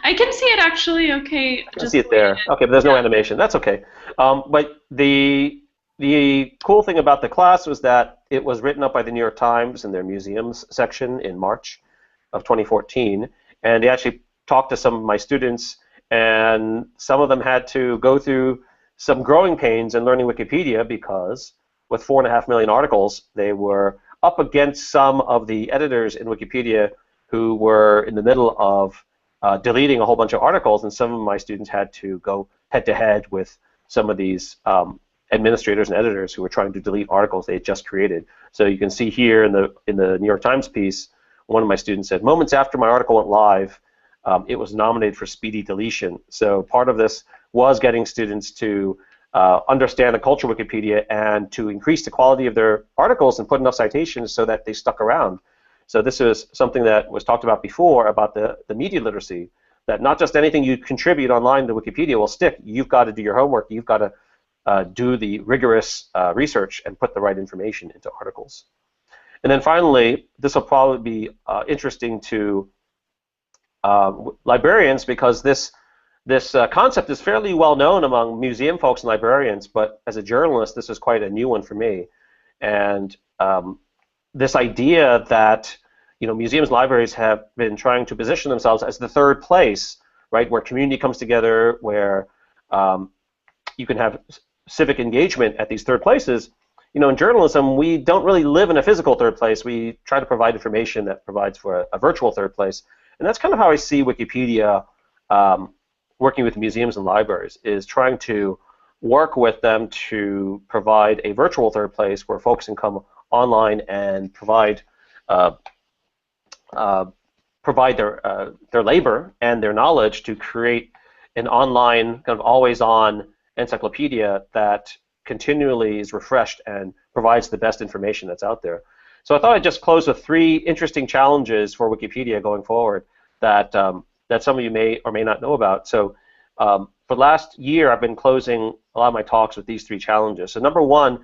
Speaker 1: I can see it actually, okay.
Speaker 4: I see it there. Okay, but there's no animation. That's okay. But the cool thing about the class was that it was written up by the New York Times in their museums section in March of 2014, and they actually talked to some of my students, and some of them had to go through some growing pains in learning Wikipedia because with 4.5 million articles, they were up against some of the editors in Wikipedia who were in the middle of deleting a whole bunch of articles, and some of my students had to go head-to-head with some of these administrators and editors who were trying to delete articles they had just created. So you can see here in the New York Times piece, one of my students said, moments after my article went live, it was nominated for speedy deletion. So part of this was getting students to understand the culture of Wikipedia and to increase the quality of their articles and put enough citations so that they stuck around. So this is something that was talked about before about the media literacy, that not just anything you contribute online to Wikipedia will stick. You've got to do your homework. You've got to do the rigorous research and put the right information into articles. And then finally, this will probably be interesting to librarians because this concept is fairly well known among museum folks and librarians, but as a journalist, this is quite a new one for me. And this idea that museums and libraries have been trying to position themselves as the third place, right, where community comes together, where you can have civic engagement at these third places. In journalism, we don't really live in a physical third place. We try to provide information that provides for a virtual third place. And that's kind of how I see Wikipedia working with museums and libraries, is trying to work with them to provide a virtual third place where folks can come online and provide their labor and their knowledge to create an online kind of always-on encyclopedia that continually is refreshed and provides the best information that's out there. So I thought I'd just close with 3 interesting challenges for Wikipedia going forward that that some of you may or may not know about. So for the last year, I've been closing a lot of my talks with these 3 challenges. So number 1,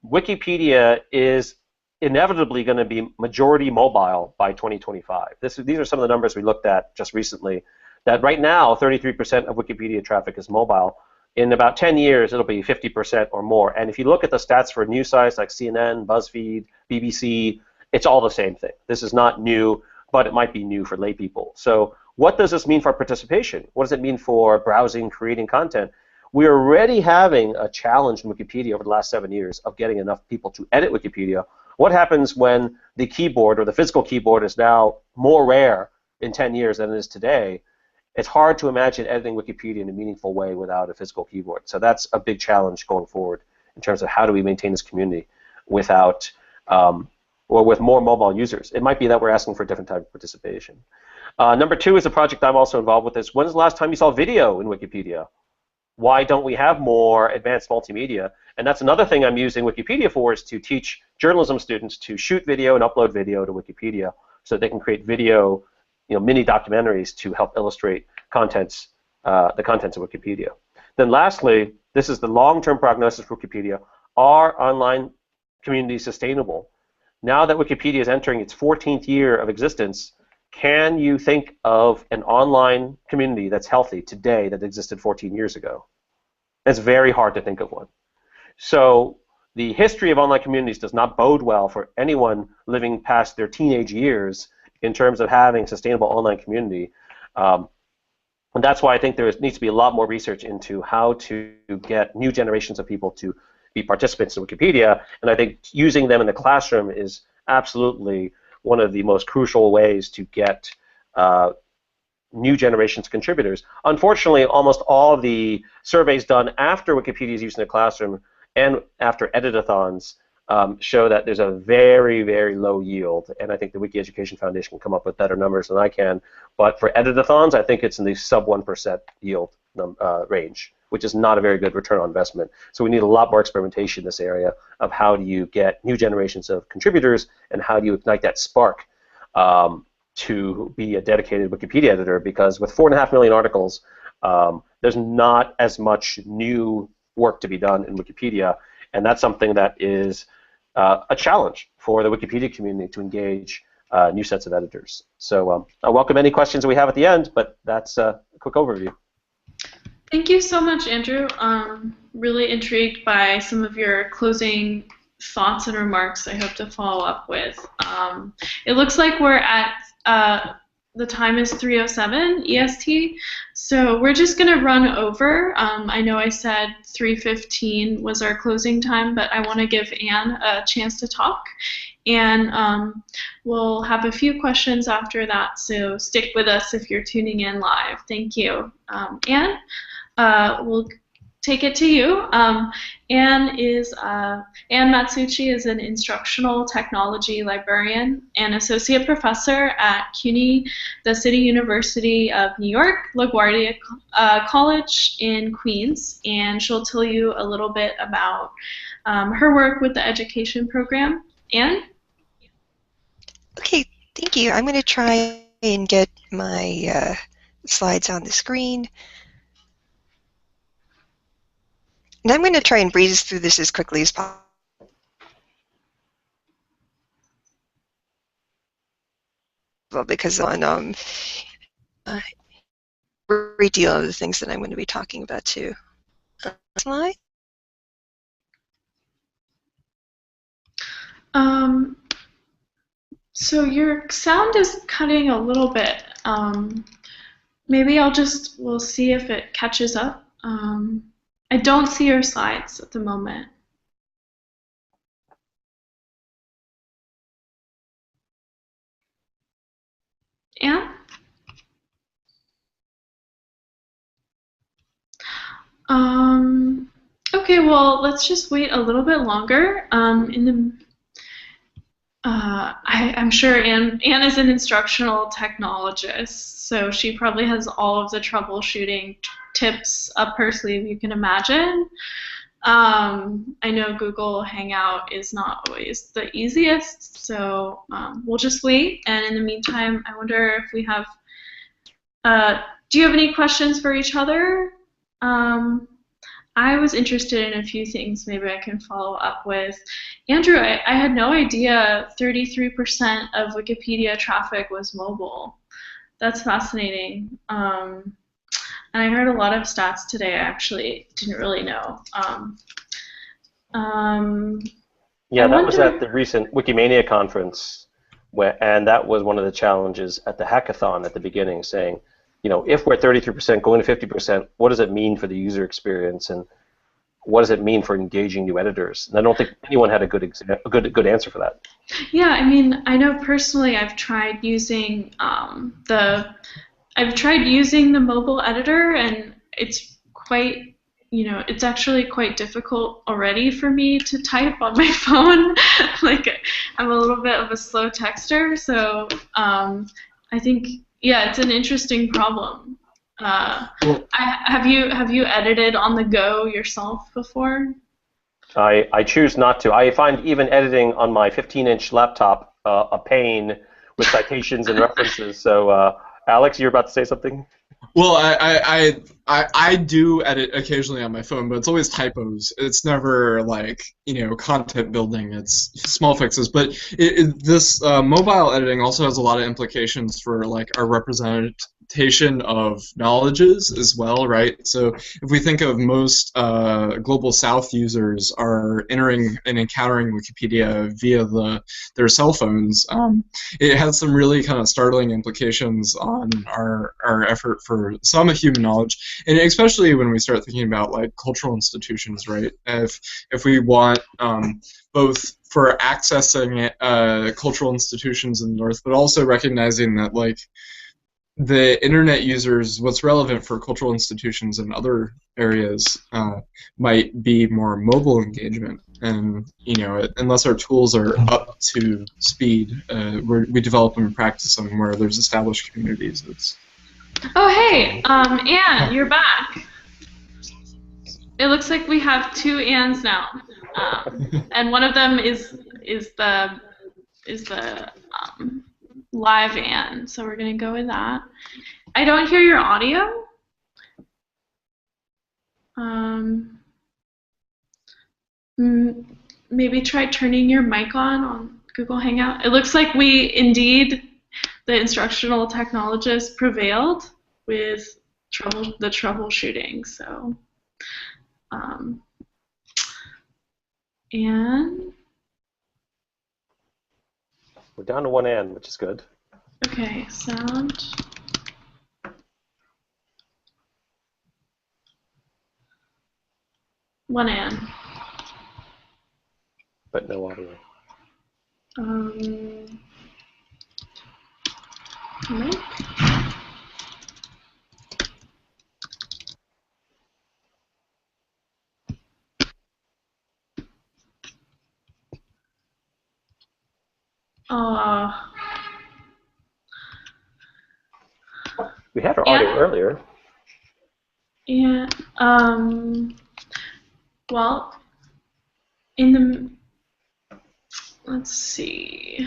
Speaker 4: Wikipedia is inevitably going to be majority mobile by 2025. These are some of the numbers we looked at just recently, that right now 33% of Wikipedia traffic is mobile. In about 10 years, it'll be 50% or more. And if you look at the stats for news sites like CNN, BuzzFeed, BBC, it's all the same thing. This is not new, but it might be new for lay people. So what does this mean for participation? What does it mean for browsing, creating content? We're already having a challenge in Wikipedia over the last 7 years of getting enough people to edit Wikipedia. What happens when the keyboard or the physical keyboard is now more rare in 10 years than it is today? It's hard to imagine editing Wikipedia in a meaningful way without a physical keyboard. So that's a big challenge going forward in terms of how do we maintain this community without, or with more mobile users. It might be that we're asking for a different type of participation. Number 2 is a project I'm also involved with. Is when's the last time you saw video in Wikipedia? Why don't we have more advanced multimedia? And that's another thing I'm using Wikipedia for, is to teach journalism students to shoot video and upload video to Wikipedia so they can create video, mini documentaries to help illustrate contents, the contents of Wikipedia. Then lastly, this is the long-term prognosis for Wikipedia. Are online communities sustainable? Now that Wikipedia is entering its 14th year of existence, can you think of an online community that's healthy today that existed 14 years ago? It's very hard to think of one. So the history of online communities does not bode well for anyone living past their teenage years in terms of having a sustainable online community. And that's why I think there needs to be a lot more research into how to get new generations of people to be participants in Wikipedia. And I think using them in the classroom is absolutely one of the most crucial ways to get new generations of contributors. Unfortunately, almost all of the surveys done after Wikipedia is used in the classroom and after editathons show that there's a very, very low yield. And I think the Wiki Education Foundation can come up with better numbers than I can. But for editathons, I think it's in the sub 1% yield range. which is not a very good return on investment. So we need a lot more experimentation in this area of how do you get new generations of contributors and how do you ignite that spark to be a dedicated Wikipedia editor, because with 4.5 million articles, there's not as much new work to be done in Wikipedia, and that's something that is a challenge for the Wikipedia community to engage new sets of editors. So I welcome any questions we have at the end, but that's a quick overview.
Speaker 1: Thank you so much, Andrew. Really intrigued by some of your closing thoughts and remarks I hope to follow up with. It looks like we're at, the time is 3:07 EST, so we're just going to run over. I know I said 3:15 was our closing time, but I want to give Anne a chance to talk. And we'll have a few questions after that, so stick with us if you're tuning in live. Thank you. Anne, we'll take it to you. Anne Matsuuchi is an instructional technology librarian and associate professor at CUNY, the City University of New York, LaGuardia College in Queens, and she'll tell you a little bit about her work with the education program. Anne?
Speaker 5: Okay, thank you. I'm going to try and get my slides on the screen. And I'm going to try and breeze through this as quickly as possible because on a great deal of the things that I'm going to be talking about too. Slide.
Speaker 1: So your sound is cutting a little bit. Maybe we'll see if it catches up. I don't see your slides at the moment. Anne? Okay, well, let's just wait a little bit longer. I'm sure Anne is an instructional technologist, so she probably has all of the troubleshooting tips up her sleeve you can imagine. I know Google Hangout is not always the easiest, so we'll just wait. And in the meantime, I wonder if we have, do you have any questions for each other? I was interested in a few things maybe I can follow up with. Andrew, I had no idea 33% of Wikipedia traffic was mobile. That's fascinating. And I heard a lot of stats today I actually didn't really know.
Speaker 4: Yeah, that was at the recent Wikimania conference, and that was one of the challenges at the hackathon at the beginning, saying, you know, if we're 33% going to 50%, what does it mean for the user experience, and what does it mean for engaging new editors? And I don't think anyone had a good answer for that.
Speaker 1: Yeah, I mean, I know personally I've tried using the mobile editor, and it's quite, it's actually quite difficult already for me to type on my phone. Like, I'm a little bit of a slow texter, so I think, yeah, it's an interesting problem. Have you edited on the go yourself before?
Speaker 4: I choose not to. I find even editing on my 15-inch laptop a pain with citations and references. So, Alex, you're about to say something?
Speaker 2: Well, I do edit occasionally on my phone, but it's always typos. It's never like, content building. It's small fixes. But this mobile editing also has a lot of implications for like our representation of knowledges as well, right? So if we think of most Global South users are entering and encountering Wikipedia via their cell phones, it has some really kind of startling implications on our effort for some human knowledge, and especially when we start thinking about like cultural institutions, right? If we want both for accessing cultural institutions in the North, but also recognizing that like the internet users, what's relevant for cultural institutions in other areas might be more mobile engagement, and unless our tools are up to speed, we develop them and practice them where there's established communities.
Speaker 1: Oh, hey, Anne, you're back. It looks like we have two Anns now, and one of them is the live Ann. So we're gonna go with that. I don't hear your audio. Maybe try turning your mic on Google Hangout. It looks like the instructional technologist prevailed with the troubleshooting. So, and
Speaker 4: We're down to one N, which is good.
Speaker 1: okay, sound. One N.
Speaker 4: But no audio.
Speaker 1: Mic.
Speaker 4: We had our audio earlier.
Speaker 1: Yeah. Well, let's see.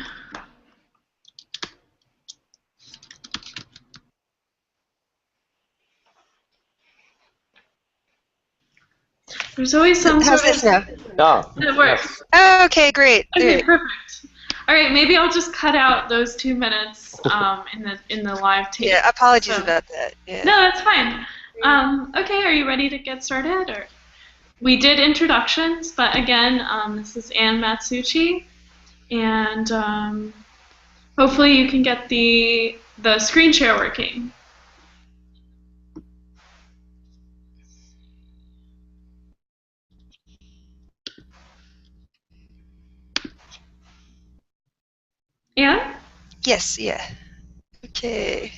Speaker 1: There's always some
Speaker 5: How's
Speaker 1: sort
Speaker 5: this
Speaker 1: of...
Speaker 5: now?
Speaker 1: It works.
Speaker 5: Oh, okay, great.
Speaker 1: Okay, perfect. All right, maybe I'll just cut out those 2 minutes in the live tape.
Speaker 5: Yeah, apologies about that. Yeah.
Speaker 1: No, that's fine. Okay, are you ready to get started? Or we did introductions, but again, this is Ann Matsuchi, and hopefully you can get the screen share working. Ann?
Speaker 5: Yes, yeah. Okay.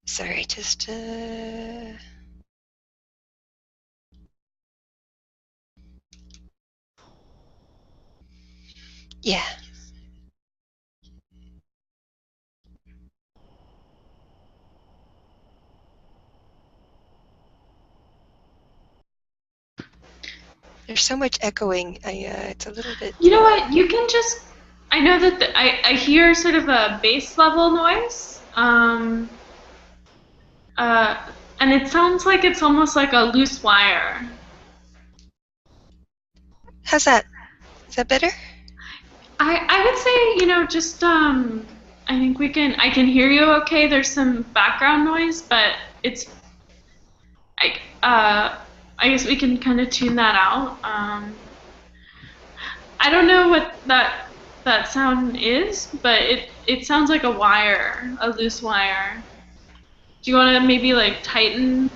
Speaker 5: Sorry, just yeah. There's so much echoing. It's a little bit.
Speaker 1: You know what? You can just... I know that I hear sort of a bass level noise, and it sounds like it's almost like a loose wire.
Speaker 5: How's that? Is that better?
Speaker 1: I would say, just I think I can hear you okay. There's some background noise, but I guess we can kind of tune that out. I don't know what that sound is, but it sounds like a wire, a loose wire. Do you want to maybe like tighten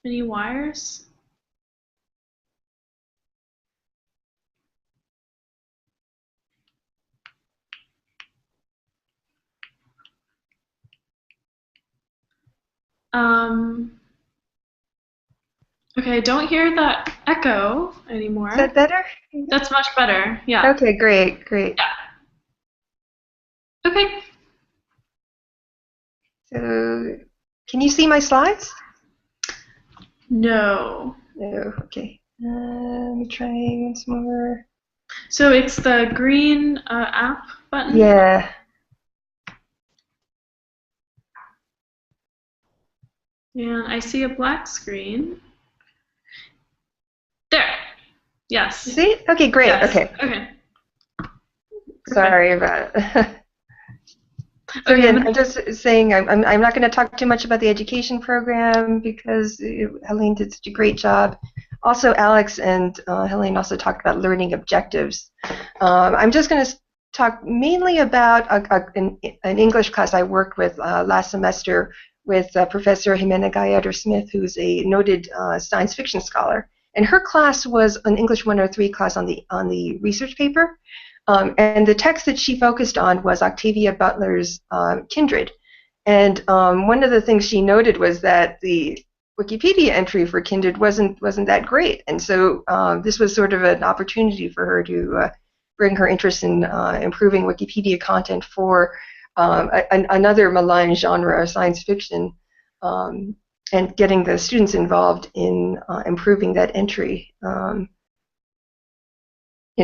Speaker 1: any wires? Okay, I don't hear that echo anymore.
Speaker 5: Is that better?
Speaker 1: That's much better, yeah.
Speaker 5: Okay, great, great.
Speaker 1: Yeah. Okay.
Speaker 5: So, can you see my slides?
Speaker 1: No.
Speaker 5: No, okay. Let me try once more.
Speaker 1: So it's the green app button?
Speaker 5: Yeah.
Speaker 1: Yeah, I see a black screen. There. Yes.
Speaker 5: You see it? Okay, great.
Speaker 1: Yes.
Speaker 5: Okay.
Speaker 1: Okay.
Speaker 5: Sorry about it. So
Speaker 1: Okay,
Speaker 5: again, I'm just saying I'm not going to talk too much about the education program because Helene did such a great job. Also, Alex and Helene also talked about learning objectives. I'm just going to talk mainly about an English class I worked with last semester with Professor Jimena Gallardo Smith, who's a noted science fiction scholar. and her class was an English 103 class on the research paper, and the text that she focused on was Octavia Butler's Kindred. And one of the things she noted was that the Wikipedia entry for Kindred wasn't that great, and so this was sort of an opportunity for her to bring her interest in improving Wikipedia content for another malign genre, science fiction, and getting the students involved in improving that entry.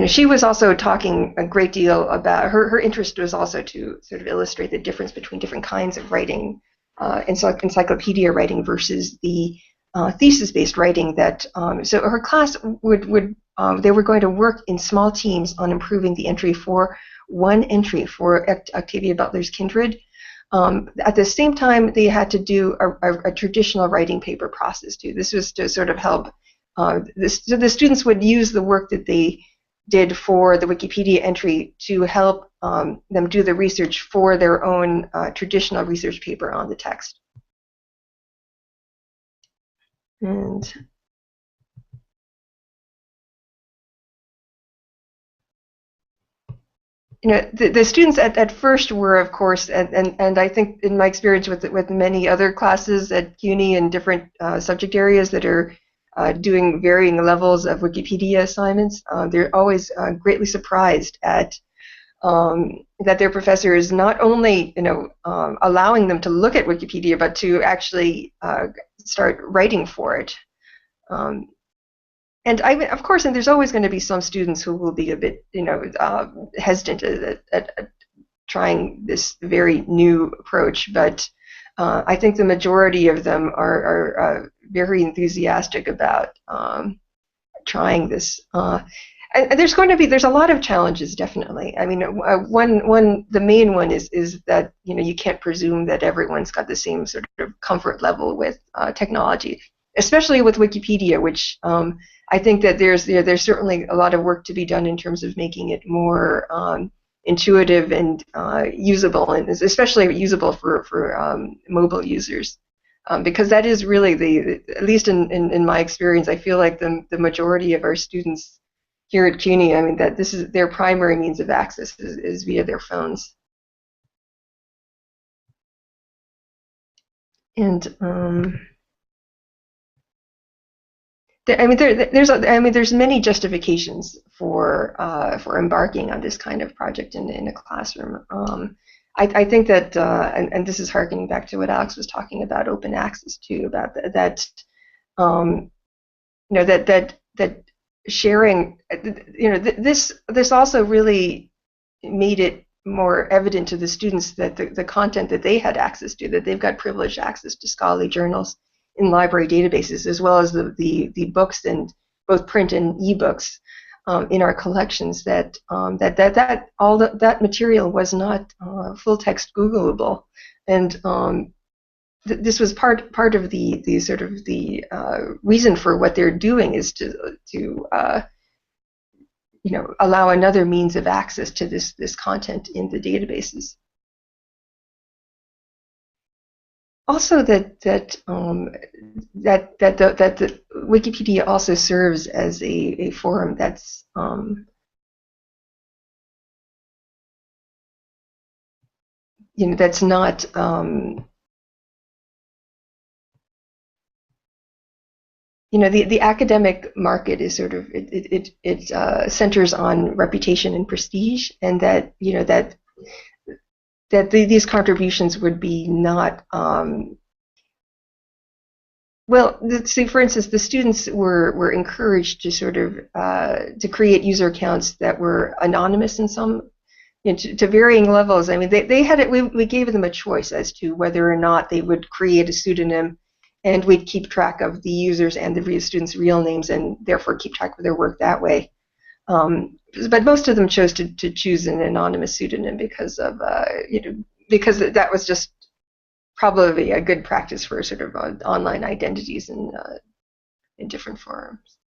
Speaker 5: She was also talking a great deal about her interest was also to sort of illustrate the difference between different kinds of writing, encyclopedia writing versus the thesis-based writing. That so her class they were going to work in small teams on improving the entry for one entry for Octavia Butler's Kindred. At the same time, they had to do a traditional writing paper process too. This was to sort of help. So the students would use the work that they did for the Wikipedia entry to help them do the research for their own traditional research paper on the text. And the students at first were, of course, and I think in my experience with many other classes at CUNY in different subject areas that are doing varying levels of Wikipedia assignments, they're always greatly surprised at that their professor is not only allowing them to look at Wikipedia, but to actually start writing for it. And of course, and there's always going to be some students who will be a bit hesitant at trying this very new approach, but I think the majority of them are very enthusiastic about trying this. And there's a lot of challenges, definitely. I mean, the main one is that you can't presume that everyone's got the same sort of comfort level with technology, especially with Wikipedia, which I think that there's certainly a lot of work to be done in terms of making it more intuitive and usable, and especially usable for mobile users, because that is really at least in my experience, I feel like the majority of our students here at CUNY, I mean, that this is their primary means of access is via their phones. And there's many justifications for embarking on this kind of project in a classroom. I think that, and this is harkening back to what Alex was talking about, open access too, about that sharing. This also really made it more evident to the students that the content that they had access to, that they've got privileged access to scholarly journals in library databases, as well as the books and both print and ebooks in our collections. That all that material was not full text Googleable, and this was part of the sort of the reason for what they're doing is to allow another means of access to this content in the databases. Also, that the Wikipedia also serves as a forum that's that's not the academic market is sort of it centers on reputation and prestige, and that these contributions would be not well. Let's see, for instance, the students were encouraged to sort of to create user accounts that were anonymous in some to varying levels. I mean, they had it. We gave them a choice as to whether or not they would create a pseudonym, and we'd keep track of the users and the students' real names, and therefore keep track of their work that way. But most of them chose to choose an anonymous pseudonym because of because that was just probably a good practice for sort of online identities in different forums.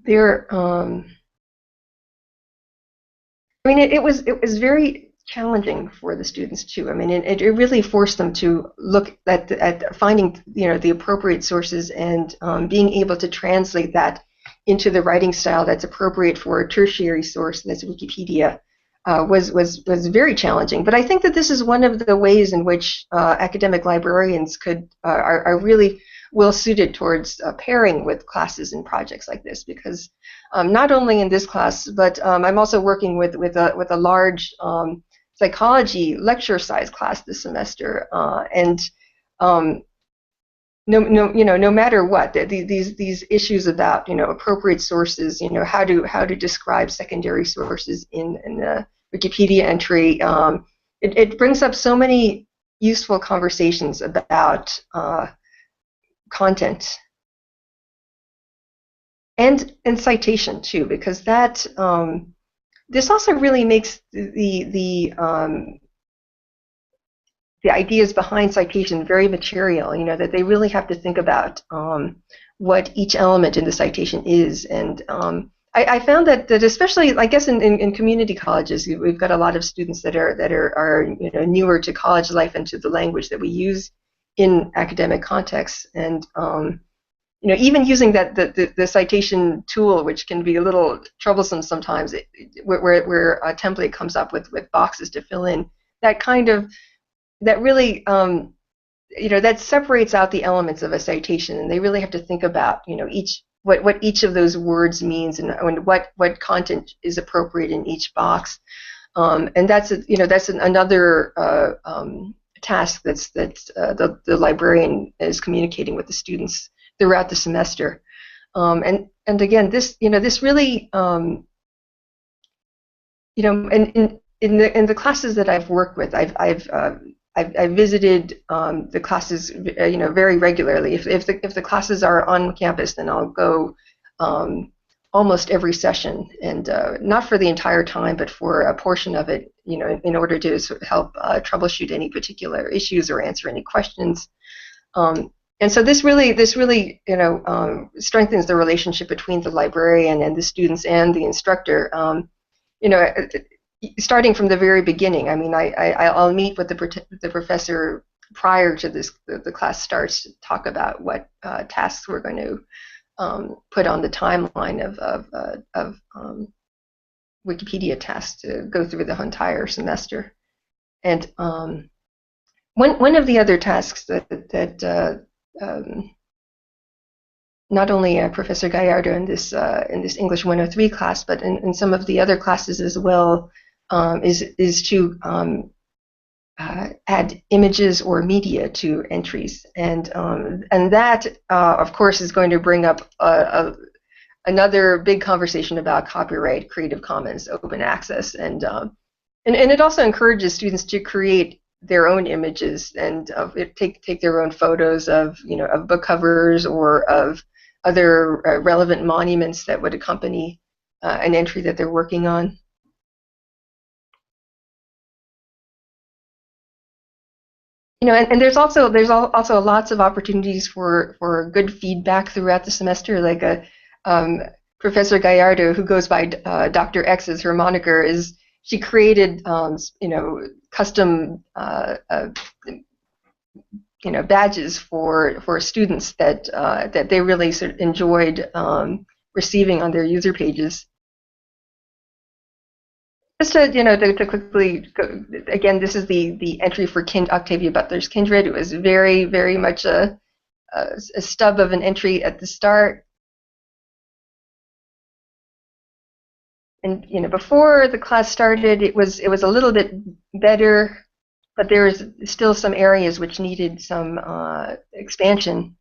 Speaker 5: There, I mean, it was very challenging for the students too. I mean, it really forced them to look at finding the appropriate sources and being able to translate that into the writing style that's appropriate for a tertiary source, that's Wikipedia, was very challenging. But I think that this is one of the ways in which academic librarians are really well suited towards pairing with classes and projects like this, because not only in this class, but I'm also working with a large psychology lecture size class this semester, and no matter what, these issues about appropriate sources, how to describe secondary sources in a Wikipedia entry, it brings up so many useful conversations about content and citation too, because that this also really makes the ideas behind citation very material, that they really have to think about what each element in the citation is. And I found that especially, I guess, in community colleges, we've got a lot of students that are newer to college life and to the language that we use in academic contexts. And even using the citation tool, which can be a little troublesome sometimes, where a template comes up with boxes to fill in, that really that separates out the elements of a citation, and they really have to think about what each of those words means and what content is appropriate in each box, and that's another task that the librarian is communicating with the students throughout the semester, and again, this really and in the classes that I've worked with, I've visited the classes very regularly. If the classes are on campus, then I'll go almost every session, and not for the entire time, but for a portion of it, in order to help troubleshoot any particular issues or answer any questions. And so this really strengthens the relationship between the librarian and the students and the instructor. Starting from the very beginning. I mean, I'll meet with the professor prior to the class starts to talk about what tasks we're going to put on the timeline of Wikipedia tasks to go through the entire semester. And one of the other tasks that not only Professor Gallardo in this English 103 class, but in some of the other classes as well, is to add images or media to entries, and that of course is going to bring up another big conversation about copyright, Creative Commons, open access, and it also encourages students to create their own images and take their own photos of book covers or of other relevant monuments that would accompany an entry that they're working on. And there's also lots of opportunities for good feedback throughout the semester. Like Professor Gallardo, who goes by Dr. X as her moniker, she created custom badges for students that they really sort of enjoyed receiving on their user pages. Just to quickly go, again, this is the entry for Octavia Butler's Kindred. It was very, very much a stub of an entry at the start. And before the class started, it was a little bit better, but there was still some areas which needed some expansion.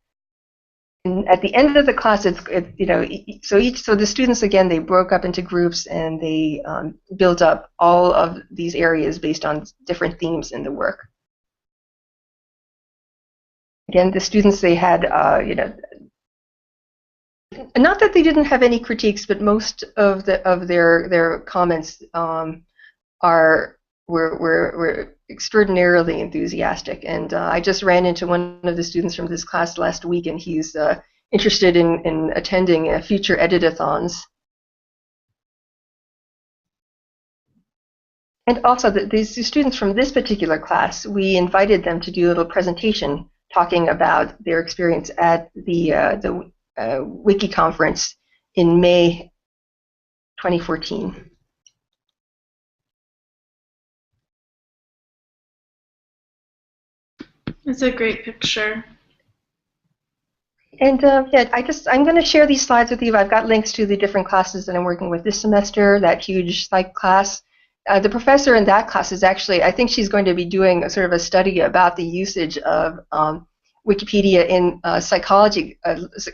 Speaker 5: And at the end of the class, so the students, again, they broke up into groups and they built up all of these areas based on different themes in the work. Again, the students, they had not that they didn't have any critiques, but most of their comments were extraordinarily enthusiastic. And I just ran into one of the students from this class last week, and he's interested in attending future edit-a-thons. And also, these students from this particular class, we invited them to do a little presentation talking about their experience at the Wiki conference in May 2014.
Speaker 1: It's a great picture.
Speaker 5: And yeah, I'm going to share these slides with you. I've got links to the different classes that I'm working with this semester, that huge psych class. The professor in that class is actually, I think she's going to be doing a sort of a study about the usage of Wikipedia in psychology,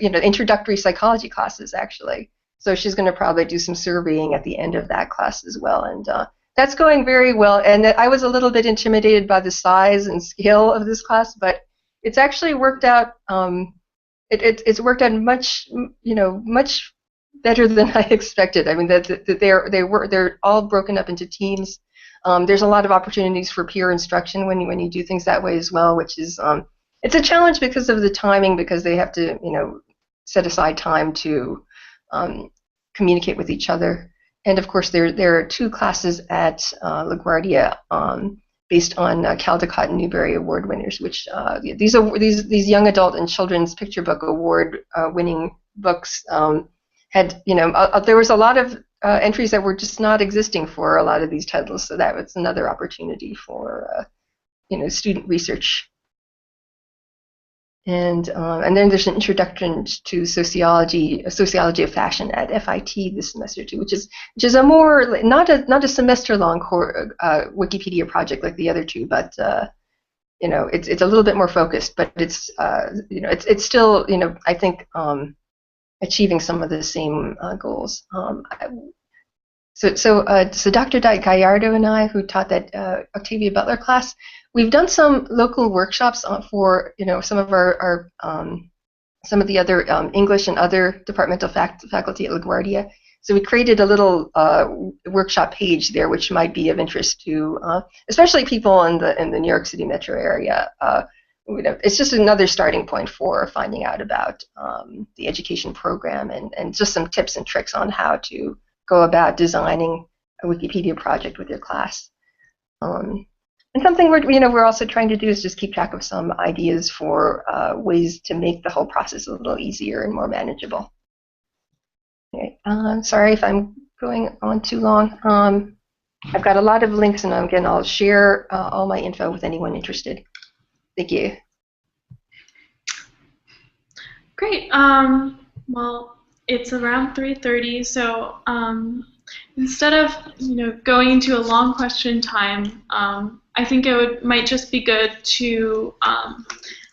Speaker 5: introductory psychology classes, actually. So she's going to probably do some surveying at the end of that class as well. And that's going very well. And I was a little bit intimidated by the size and scale of this class, but it's actually worked out. It's worked out much better than I expected. I mean, they're all broken up into teams. There's a lot of opportunities for peer instruction when you do things that way as well, which is it's a challenge because of the timing, because they have to set aside time to communicate with each other. And of course, there are 2 classes at LaGuardia based on Caldecott and Newbery Award winners, which these young adult and children's picture book award winning books had there was a lot of entries that were just not existing for a lot of these titles, so that was another opportunity for student research. And then there's an introduction to sociology of fashion at FIT this semester too, which is a more not a semester long Wikipedia project like the other 2, but it's a little bit more focused, but it's still I think achieving some of the same goals. So Dr. Gallardo and I, who taught that Octavia Butler class, we've done some local workshops for some of our some of the other English and other departmental faculty at LaGuardia. So we created a little workshop page there, which might be of interest to especially people in the New York City metro area. It's just another starting point for finding out about the education program and just some tips and tricks on how to go about designing a Wikipedia project with your class. And something we're also trying to do is just keep track of some ideas for ways to make the whole process a little easier and more manageable. Okay. Sorry if I'm going on too long. I've got a lot of links, and again, I'll share all my info with anyone interested. Thank you.
Speaker 1: Great. Well, it's around 3:30, so instead of going into a long question time, I think might just be good to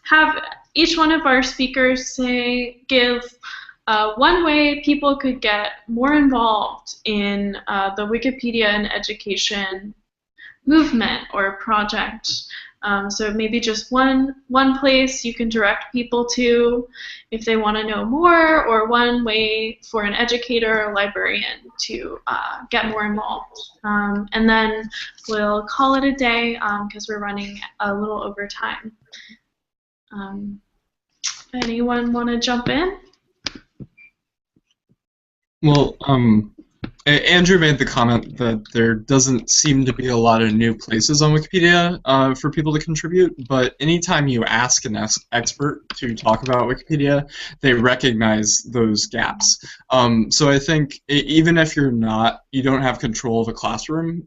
Speaker 1: have each one of our speakers give one way people could get more involved in the Wikipedia and education movement or project. So maybe just one place you can direct people to if they want to know more, or one way for an educator or librarian to get more involved. And then we'll call it a day because we're running a little over time. Anyone want to jump in?
Speaker 2: Well, Andrew made the comment that there doesn't seem to be a lot of new places on Wikipedia for people to contribute, but anytime you ask an expert to talk about Wikipedia, they recognize those gaps. So I think even if you don't have control of a classroom,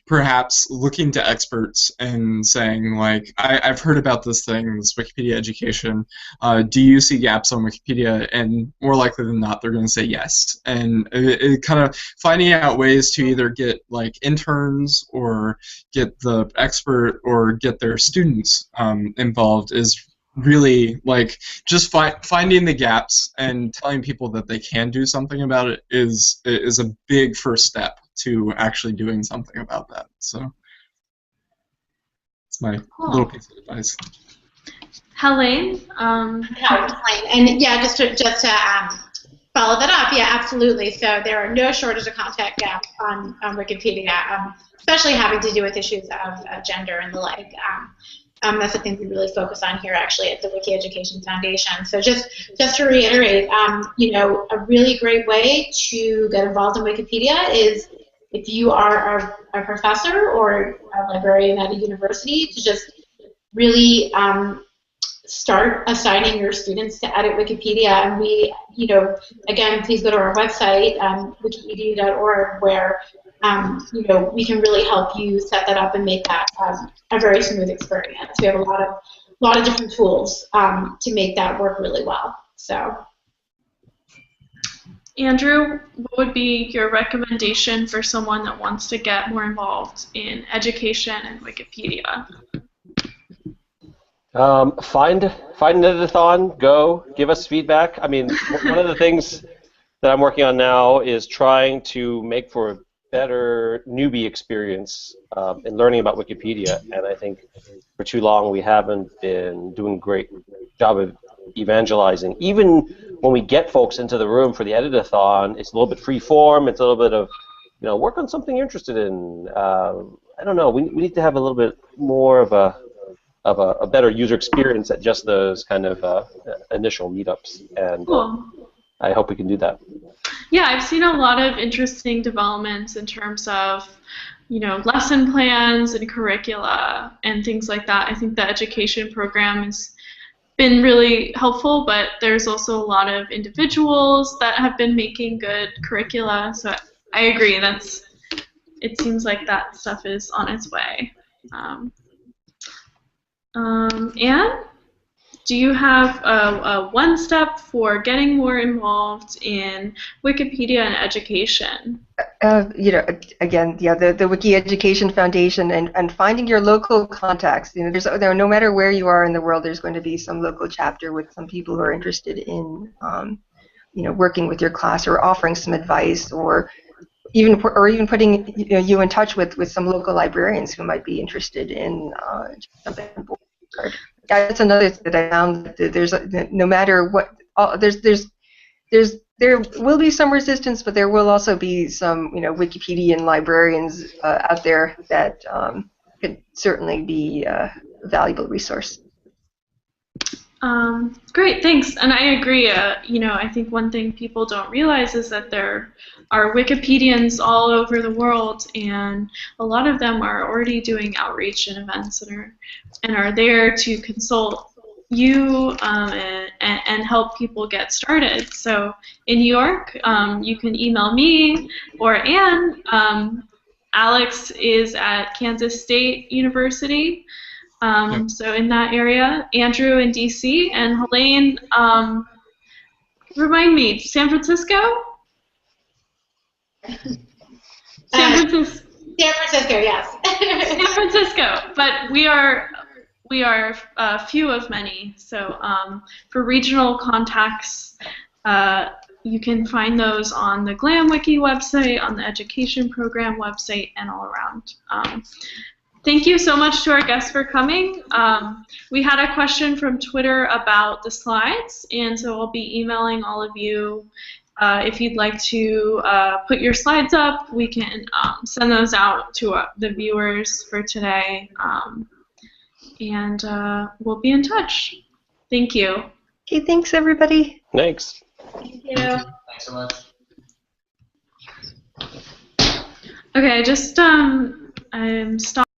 Speaker 2: perhaps looking to experts and saying, like, I've heard about this thing, this Wikipedia education, do you see gaps on Wikipedia? And more likely than not, they're going to say yes. And it kind of finding out ways to either get like interns or get the expert or get their students involved is really like just finding the gaps and telling people that they can do something about it is a big first step to actually doing something about that. So it's my little piece of advice.
Speaker 1: Helene?
Speaker 3: And yeah, just to follow that up, yeah, absolutely. So there are no shortage of content gaps on Wikipedia, especially having to do with issues of gender and the like. That's the thing we really focus on here, actually, at the Wiki Education Foundation. So just to reiterate, a really great way to get involved in Wikipedia is if you are a professor or a librarian at a university, to just really start assigning your students to edit Wikipedia. And we, again, please go to our website, wikipedia.org, where, we can really help you set that up and make that a very smooth experience. We have a lot of different tools to make that work really well. So,
Speaker 1: Andrew, what would be your recommendation for someone that wants to get more involved in education and Wikipedia?
Speaker 4: Find an editathon, go, give us feedback. I mean, one of the things that I'm working on now is trying to make for a better newbie experience in learning about Wikipedia, and I think for too long we haven't been doing a great job of evangelizing. Even when we get folks into the room for the editathon, it's a little bit free form, it's a little bit of, work on something you're interested in. I don't know, we need to have a little bit more of a better user experience at just those kind of initial meetups, and
Speaker 1: Cool.
Speaker 4: I hope we can do that.
Speaker 1: Yeah, I've seen a lot of interesting developments in terms of, lesson plans and curricula and things like that. I think the education program has been really helpful, but there's also a lot of individuals that have been making good curricula. So I agree. It seems like that stuff is on its way. Anne, do you have a one step for getting more involved in Wikipedia and education?
Speaker 5: Again, the Wiki Education Foundation and finding your local contacts. No matter where you are in the world, there's going to be some local chapter with some people who are interested in, working with your class or offering some advice, or even putting you in touch with some local librarians who might be interested in jumping on board. That's another thing that I found, that there's no matter what, there will be some resistance, but there will also be some Wikipedian librarians out there that could certainly be a valuable resource.
Speaker 1: Great, thanks. And I agree. I think one thing people don't realize is that there are Wikipedians all over the world, and a lot of them are already doing outreach and events and are there to consult you and help people get started. So in New York, you can email me or Anne. Alex is at Kansas State University. So in that area, Andrew in DC, and Helene, remind me, San Francisco? San Francisco,
Speaker 3: yes.
Speaker 1: San Francisco, but we are few of many. So for regional contacts, you can find those on the GLAM Wiki website, on the education program website, and all around. Thank you so much to our guests for coming. We had a question from Twitter about the slides, and so I'll be emailing all of you. If you'd like to put your slides up, we can send those out to the viewers for today, and we'll be in touch. Thank you.
Speaker 5: Okay, thanks everybody.
Speaker 4: Thanks.
Speaker 1: Thank you.
Speaker 2: Thanks so much.
Speaker 1: Okay, I'm stopping.